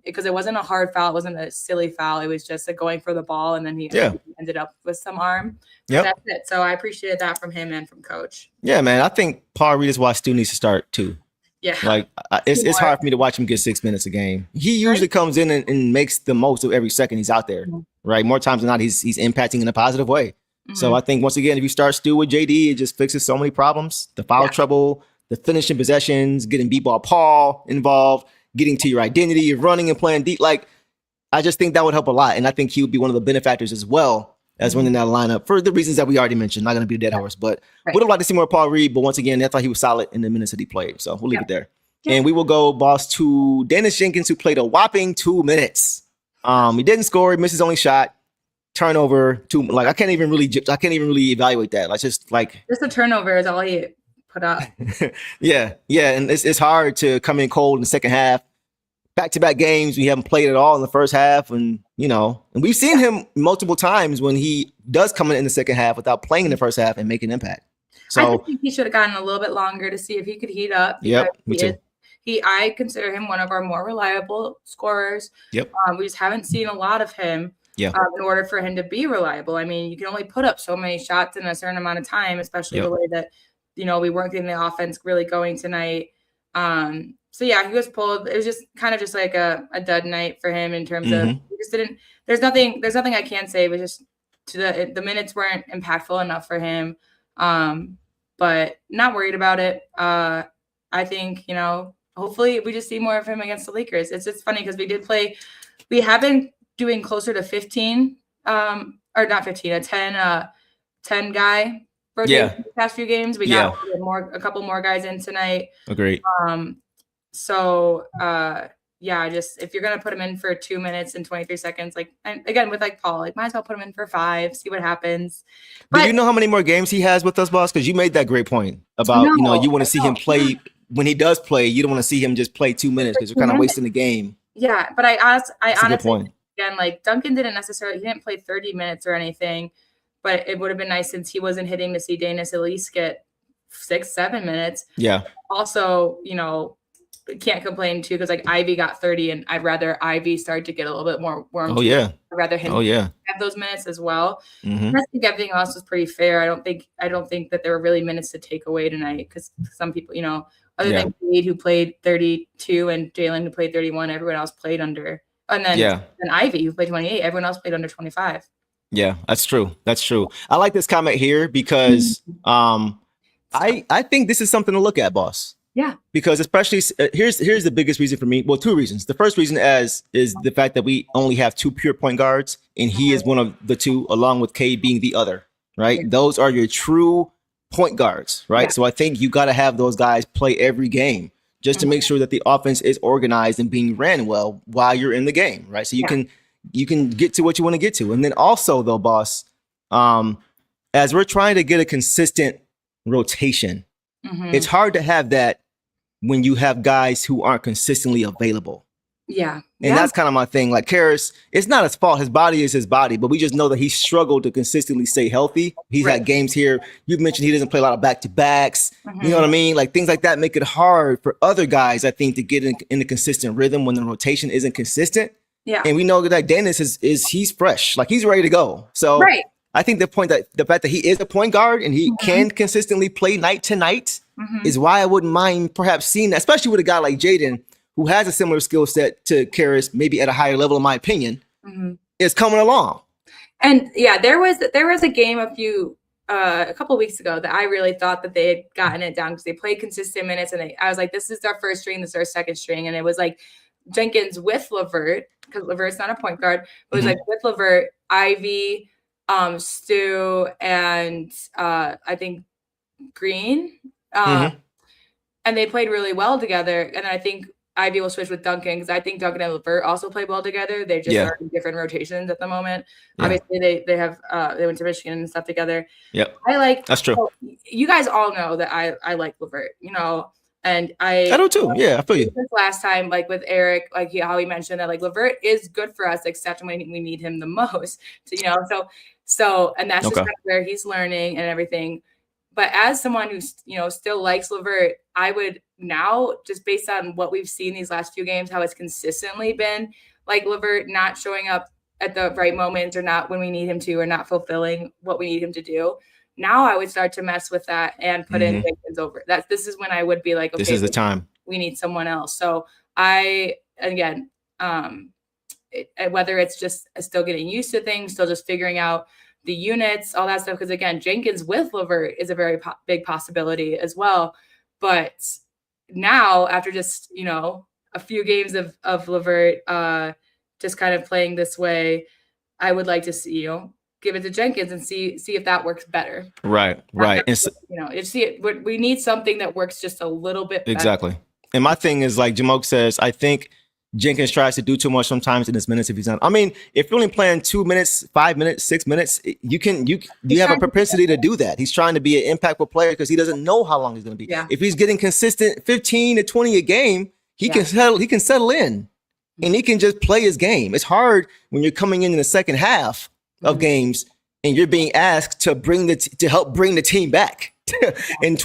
because it wasn't a hard foul, it wasn't a silly foul. It was just going for the ball, and then he ended up with some arm. Yep. That's it. So I appreciated that from him and from Coach. Yeah, man. I think Paul Reed is why Stu needs to start too. Yeah. Like it's hard for me to watch him get 6 minutes a game. He usually comes in and makes the most of every second he's out there. Right. More times than not, he's impacting in a positive way. So I think once again, if you start Stu with JD, it just fixes so many problems. The foul trouble, the finishing possessions, getting B-ball Paul involved, getting to your identity of running and playing deep. Like, I just think that would help a lot. And I think he would be one of the benefactors as well as winning that lineup for the reasons that we already mentioned. Not going to be a dead horse, but would have liked to see more Paul Reed. But once again, I thought he was solid in the minutes that he played. So we'll leave it there. And we will go, boss, to Dennis Jenkins, who played a whopping 2 minutes. He didn't score. He missed his only shot. Turnover. I can't even really evaluate that. Just a turnover is all he put up. yeah. And it's hard to come in cold in the second half. Back-to-back games, we haven't played at all in the first half. And, and we've seen him multiple times when he does come in the second half without playing in the first half and make an impact. So I think he should have gotten a little bit longer to see if he could heat up. Yep, me too. I consider him one of our more reliable scorers. Yep. We just haven't seen a lot of him in order for him to be reliable. I mean, you can only put up so many shots in a certain amount of time, especially the way that, we weren't getting the offense really going tonight. So yeah, he was pulled. It was just kind of just like a dud night for him in terms of he just didn't. There's nothing I can say. It was just the minutes weren't impactful enough for him. But not worried about it. I think hopefully we just see more of him against the Lakers. It's just funny because we have been doing closer to 15, or not 15, a 10 guy rotation the past few games. We got a couple more guys in tonight. Agreed. Just if you're gonna put him in for 2 minutes and 23 seconds, and again with Paul, might as well put him in for 5, see what happens. But do you know how many more games he has with us, boss? Because you made that great point about you want to see him play when he does play. You don't want to see him just play 2 minutes because you're kind of wasting the game. Yeah, but I honestly again, Duncan he didn't play 30 minutes or anything, but it would have been nice since he wasn't hitting to see Danis at least get 6-7 minutes. Yeah. Also, can't complain too because Ivy got 30, and I'd rather Ivy start to get a little bit more warm. Oh yeah. I'd rather him have those minutes as well. I think everything else was pretty fair. I don't think that there were really minutes to take away tonight because some people, other than Reed who played 32 and Jalen who played 31, everyone else played under. And then Ivy who played 28, everyone else played under 25. Yeah, that's true. I like this comment here because I think this is something to look at, boss. Yeah. Because especially here's the biggest reason for me. Well, 2 reasons. The first reason is the fact that we only have 2 pure point guards, and he is one of the 2, along with Cade being the other. Right. Yeah. Those are your true point guards. Right. Yeah. So I think you got to have those guys play every game just to make sure that the offense is organized and being ran well while you're in the game. Right. So you can get to what you want to get to. And then also, though, boss, as we're trying to get a consistent rotation, it's hard to have that when you have guys who aren't consistently available. Yeah. And that's kind of my thing. Like Karras, it's not his fault. His body is his body, but we just know that he struggled to consistently stay healthy. He's had games here. You've mentioned he doesn't play a lot of back-to-backs. You know what I mean? Like things like that make it hard for other guys, I think, to get in a consistent rhythm when the rotation isn't consistent. Yeah. And we know that Dennis he's fresh. Like he's ready to go. So I think the fact that he is a point guard and he can consistently play night to night is why I wouldn't mind perhaps seeing that, especially with a guy like Jaden, who has a similar skill set to Karras, maybe at a higher level, in my opinion, is coming along. And yeah, there was a game a couple of weeks ago that I really thought that they had gotten it down because they played consistent minutes, and I was like, this is our first string, this is our second string, and it was like Jenkins with LeVert, because LeVert's not a point guard, but it was like with LeVert, Ivy, Stu, and I think Green, and they played really well together, and I think Ivy will switch with Duncan because I think Duncan and LeVert also play well together. They just are in different rotations at the moment. Obviously, they have they went to Michigan and stuff together. Yep, that's true. So you guys all know that I like LeVert, and I do too. Yeah, I feel you. Last time, like with Eric, like how he mentioned that like LeVert is good for us, except when we need him the most. So and that's just kind of where he's learning and everything. But as someone who still likes LeVert, I would now, just based on what we've seen these last few games, how it's consistently been like LeVert not showing up at the right moments or not when we need him to, or not fulfilling what we need him to do. Now I would start to mess with that and put in Jenkins over. This is when I would be like, okay, this is the time. We need someone else. So whether it's just still getting used to things, still just figuring out the units, all that stuff. Because again, Jenkins with LeVert is a very big possibility as well. But now, after just a few games of LeVert, just kind of playing this way, I would like to see give it to Jenkins and see if that works better. Right. And we need something that works just a little bit better. Exactly. And my thing is, like Jamoke says, I think Jenkins tries to do too much sometimes in his minutes if he's not. I mean, if you're only playing 2 minutes, 5 minutes, 6 minutes, you have a propensity to do that. He's trying to be an impactful player because he doesn't know how long he's going to be. Yeah. If he's getting consistent 15 to 20 a game, he can settle in and he can just play his game. It's hard when you're coming in the second half of games and you're being asked to help bring the team back in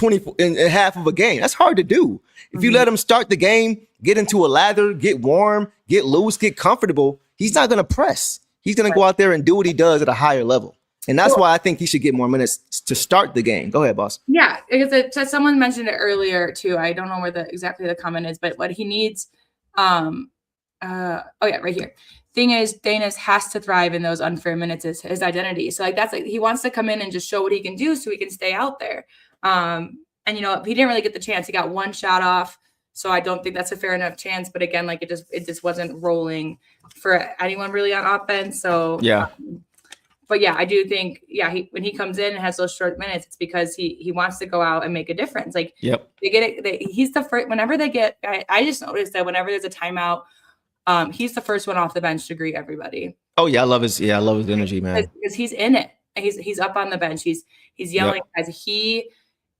half of a game. That's hard to do. If you let him start the game, get into a lather, get warm, get loose, get comfortable, he's not going to press. He's going to go out there and do what he does at a higher level. And that's why I think he should get more minutes to start the game. Go ahead, boss. Yeah, because someone mentioned it earlier too. I don't know where exactly the comment is, but what he needs, right here. Thing is, Danis has to thrive in those unfair minutes is his identity. So that's he wants to come in and just show what he can do so he can stay out there. And he didn't really get the chance. He got one shot off. So I don't think that's a fair enough chance. But again, like it just wasn't rolling for anyone really on offense. So yeah. But yeah, I do think, when he comes in and has those short minutes, it's because he wants to go out and make a difference. Like they get it. He's the first, whenever they get, I just noticed that whenever there's a timeout, he's the first one off the bench to greet everybody. Oh yeah. I love his energy, man. Because he's in it. He's up on the bench. He's yelling guys.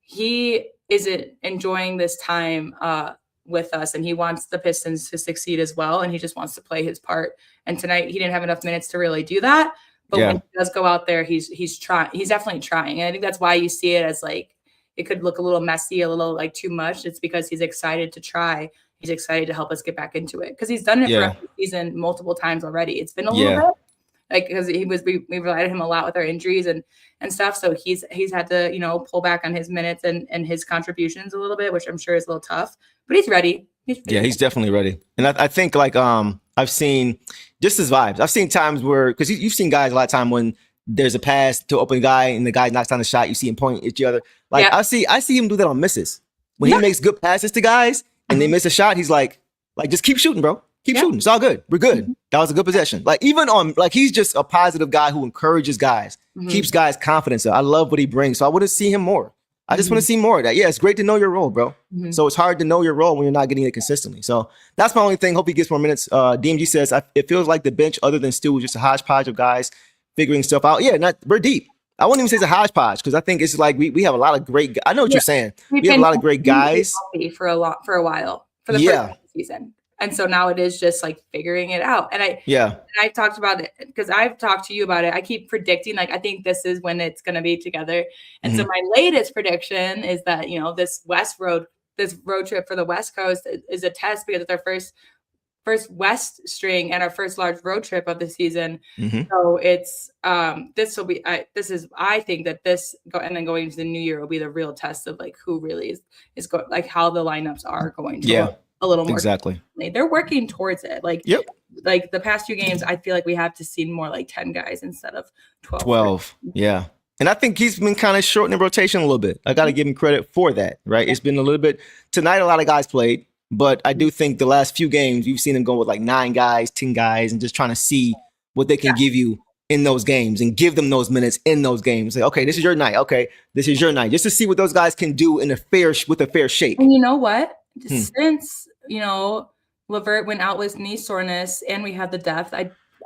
He isn't enjoying this time with us, and he wants the Pistons to succeed as well. And he just wants to play his part. And tonight he didn't have enough minutes to really do that. But when he does go out there, he's trying. He's definitely trying. And I think that's why you see it as like it could look a little messy, a little like too much. It's because he's excited to try. He's excited to help us get back into it because he's done it for the season multiple times already. It's been a little bit. Like because we relied on him a lot with our injuries and stuff. So he's had to, pull back on his minutes and his contributions a little bit, which I'm sure is a little tough. But he's ready. He's definitely ready. And I think like I've seen just his vibes. I've seen times where because you've seen guys a lot of time when there's a pass to open guy and the guy knocks down the shot, you see him point at each other. Like I see him do that on misses. When he makes good passes to guys and they miss a shot, he's like just keep shooting, bro. Keep shooting. It's all good. We're good. That was a good possession. Like even on he's just a positive guy who encourages guys, keeps guys' confidence up. I love what he brings. So I want to see him more. I just want to see more of that. Yeah, it's great to know your role, bro. So it's hard to know your role when you're not getting it consistently. So that's my only thing. Hope he gets more minutes. DMG says it feels like the bench, other than Stu, was just a hodgepodge of guys figuring stuff out. Yeah, we're deep. I wouldn't even say it's a hodgepodge because I think it's like we have a lot of great. I know what you're saying. We have a lot of great guys for a while for the first season. And so now it is just like figuring it out. And I talked about it because I've talked to you about it. I keep predicting, like, I think this is when it's going to be together. And so my latest prediction is that, you know, this road trip for the West Coast is a test because it's our first West string and our first large road trip of the season. So it's I think that and then going into the new year will be the real test of like who really is going, like how the lineups are going to look a little more. Exactly. They're working towards it. Like, like the past few games, I feel like we have to see more like 10 guys instead of 12. Yeah. And I think he's been kind of shortening rotation a little bit. I got to give him credit for that, right? It's been a little bit tonight. A lot of guys played. But I do think the last few games, you've seen them go with like 9 guys, 10 guys, and just trying to see what they can give you in those games and give them those minutes in those games. Like, okay, this is your night. Okay, this is your night. Just to see what those guys can do with a fair shake. And you know what? Since, you know, LeVert went out with knee soreness and we had the depth,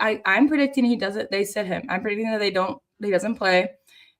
I'm predicting they sit him. I'm predicting that he doesn't play.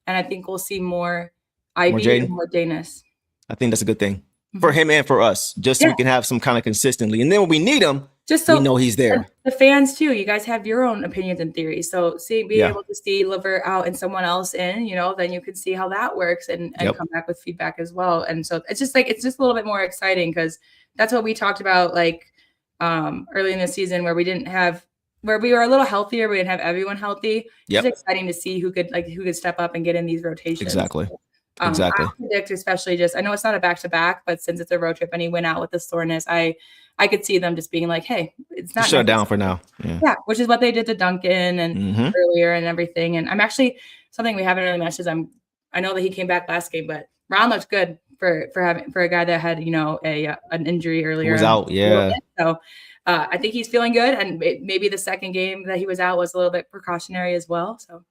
And I think we'll see more Ivy and more Danis. I think that's a good thing. For him and for us, just so we can have some kind of consistently. And then when we need him, just so we know he's there. The fans, too, you guys have your own opinions and theories. So being able to see LeVert out and someone else in, you know, then you can see how that works and come back with feedback as well. And so it's just a little bit more exciting because that's what we talked about like early in the season where we were a little healthier. We didn't have everyone healthy. It's exciting to see who could step up and get in these rotations. Exactly. I predict especially I know it's not a back-to-back, but since it's a road trip and he went out with the soreness, I could see them just being like, hey, it's not shut down for now. Yeah, which is what they did to Duncan and earlier and everything. And I'm actually something we haven't really mentioned is I know that he came back last game, but Ron looked good for a guy that had, you know, an injury earlier. He was out, So I think he's feeling good, and maybe the second game that he was out was a little bit precautionary as well. So.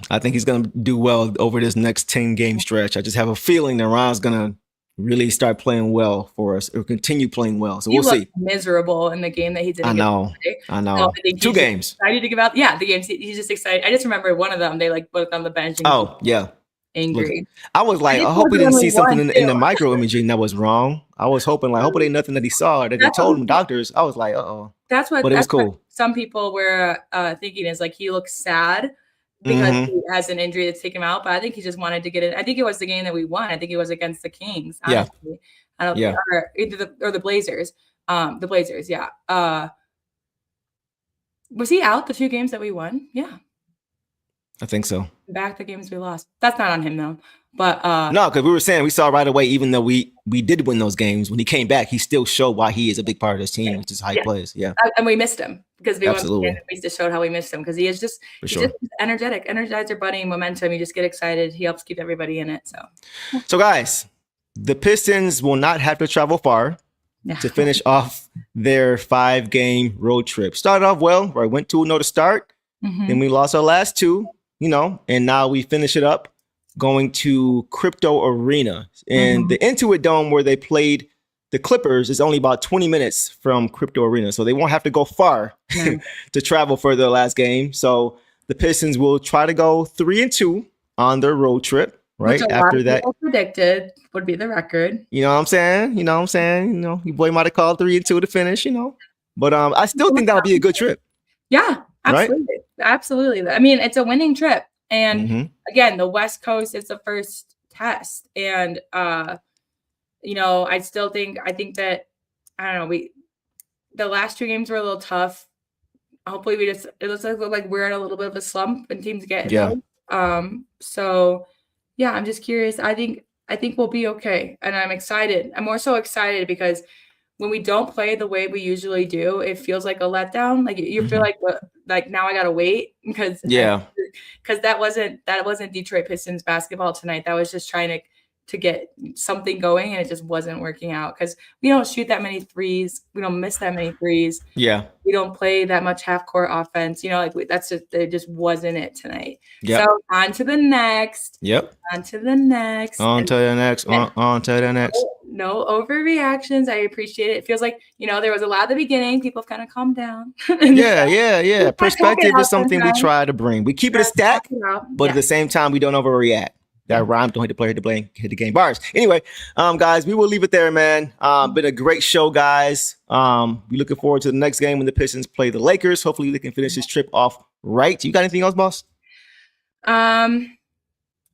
I think he's going to do well over this next 10-game stretch. I just have a feeling that Ron's going to really start playing well for us or continue playing well. So we'll see. Miserable in the game that he didn't. I know. 2 games. Excited to give out. Yeah, the games. He's just excited. I just remember one of them. They like both on the bench. And angry. Look, I was like, I hope he didn't see something in the micro imaging that was wrong. I was hoping hope it ain't nothing that he saw that they told him doctors. I was like, That's what. But it was cool. Some people were thinking is like he looks sad. Because he has an injury that's taken him out, but I think he just wanted to get it. I think it was the game that we won. I think it was against the Kings. Honestly. I don't think, or either the Blazers. The Blazers, was he out the 2 games that we won? Yeah. I think so. Back the games we lost. That's not on him though. But no, because we were saying we saw right away, even though we did win those games, when he came back, he still showed why he is a big part of this team, which is how he plays. Yeah. And we missed him because we just showed how we missed him because he is just energetic, energizer bunny momentum. You just get excited. He helps keep everybody in it. So guys, the Pistons will not have to travel far to finish off their 5-game road trip. Started off well, right? Went 2-0 to start. Then we lost our last 2, you know, and now we finish it up going to Crypto Arena. And the Intuit Dome where they played the Clippers is only about 20 minutes from Crypto Arena. So they won't have to go far to travel for their last game. So the Pistons will try to go 3-2 on their road trip, right? Which after that predicted would be the record. You know what I'm saying? You know, your boy might have called 3-2 to finish, you know. But I still think that'll be a good trip. Yeah, absolutely. Right? Absolutely. I mean, it's a winning trip. And again, the West Coast is the first test. And, you know, I think that, I don't know, the last 2 games were a little tough. Hopefully it looks like we're in a little bit of a slump and teams get so yeah, I'm just curious. I think we'll be okay. And I'm excited. I'm more so excited because when we don't play the way we usually do, it feels like a letdown. Like you feel like now I gotta wait because that wasn't Detroit Pistons basketball tonight. That was just trying to get something going, and it just wasn't working out because we don't shoot that many threes. We don't miss that many threes. Yeah, we don't play that much half court offense. You know, like it just wasn't it tonight. So on to the next. On to the next. On to the next. No overreactions. I appreciate it. It feels like, you know, there was a lot at the beginning. People have kind of calmed down. Perspective is something we try to bring. We keep it a stack, but at the same time, we don't overreact. That rhyme. Don't hit the player, hit the game. Bars. Anyway, guys, we will leave it there, man. Been a great show, guys. We looking forward to the next game when the Pistons play the Lakers. Hopefully they can finish this trip off right. You got anything else, boss?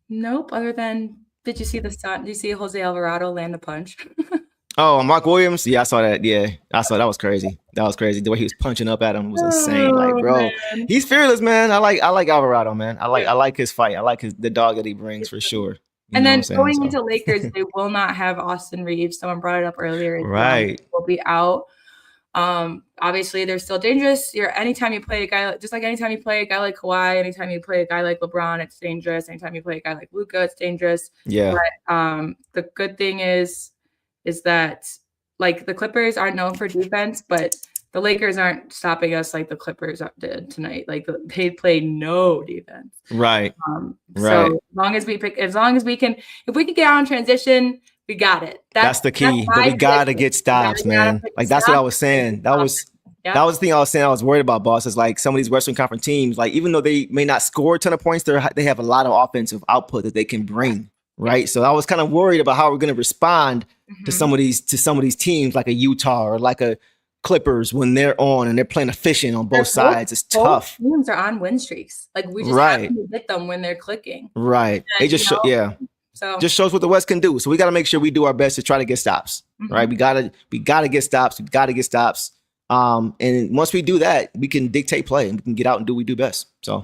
Nope. Other than, did you see did you see Jose Alvarado land the punch? Oh, Mark Williams. Yeah, I saw that. Yeah, I saw that. Was crazy. That was crazy. The way he was punching up at him was insane. Like, bro, man. He's fearless, man. I like Alvarado, man. I like his fight. I like the dog that he brings for sure. And then going into Lakers, they will not have Austin Reeves. Someone brought it up earlier. Right. Will be out. Obviously they're still dangerous. Anytime you play a guy, just like anytime you play a guy like Kawhi, anytime you play a guy like LeBron, it's dangerous. Anytime you play a guy like Luka, it's dangerous. Yeah. But the good thing is that like the Clippers aren't known for defense, but the Lakers aren't stopping us like the Clippers did tonight. Like they played no defense. Right. So as long as we can, if we can get out in transition, we got it. That's the key. But we gotta get stops, man. Like that's what I was saying. That was the thing I was saying. I was worried about, boss. Is like some of these Western Conference teams, like even though they may not score a ton of points, they have a lot of offensive output that they can bring. Right. So I was kind of worried about how we're going to respond to some of these teams like a Utah or like a Clippers when they're on and they're playing efficient on both sides. It's tough. Teams are on win streaks. Like we just have to hit them when they're clicking. Right. And, they just so just shows what the West can do. So we got to make sure we do our best to try to get stops. Right. We gotta get stops. We got to get stops. And once we do that, we can dictate play and we can get out and do what we do best. So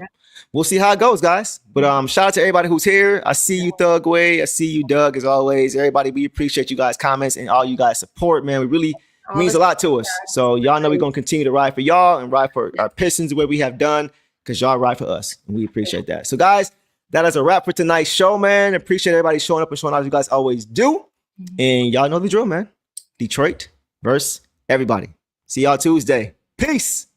we'll see how it goes, guys. But shout out to everybody who's here. I see you, Thugway. I see you, Doug, as always. Everybody, we appreciate you guys' comments and all you guys' support, man. We really means a lot to us. So y'all know we're going to continue to ride for y'all and ride for our Pistons the way we have done because y'all ride for us. And we appreciate that. So, guys, that is a wrap for tonight's show, man. Appreciate everybody showing up and showing out as you guys always do. And y'all know the drill, man. Detroit versus everybody. See y'all Tuesday. Peace.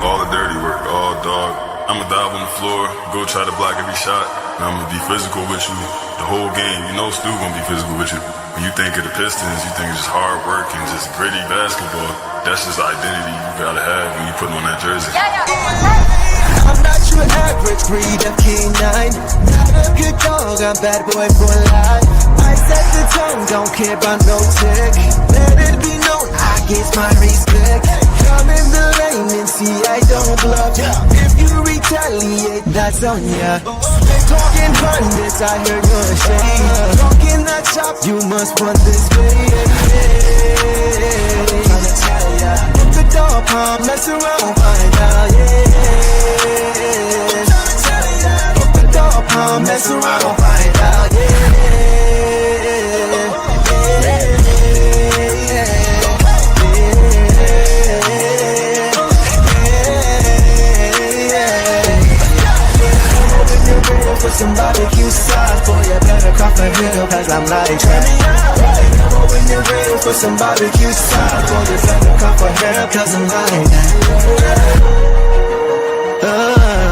All the dirty work, all dog. I'ma dive on the floor, go try to block every shot. And I'ma be physical with you the whole game. You know Stu gonna be physical with you. When you think of the Pistons, you think it's just hard work and just gritty basketball. That's just the identity you gotta have when you put on that jersey. I'm not your average breed of canine. Not a good dog, I'm bad boy for life. I set the tone, don't care about no tick. Let it be known, I get my respect. Come in the lane and see I don't bluff. If you retaliate, that's on ya. Talking hundreds, I hear your shade. Talking that chop, you must want this way. Tryna tell ya, if the dog palm, mess around, find out, Tryna tell ya, if the dog palm, mess around, find out, For some barbecue sauce, boy, you better cough a hill, cause I'm like that. When you're ready for some barbecue sauce, boy, you better cough a hill, cause I'm like that.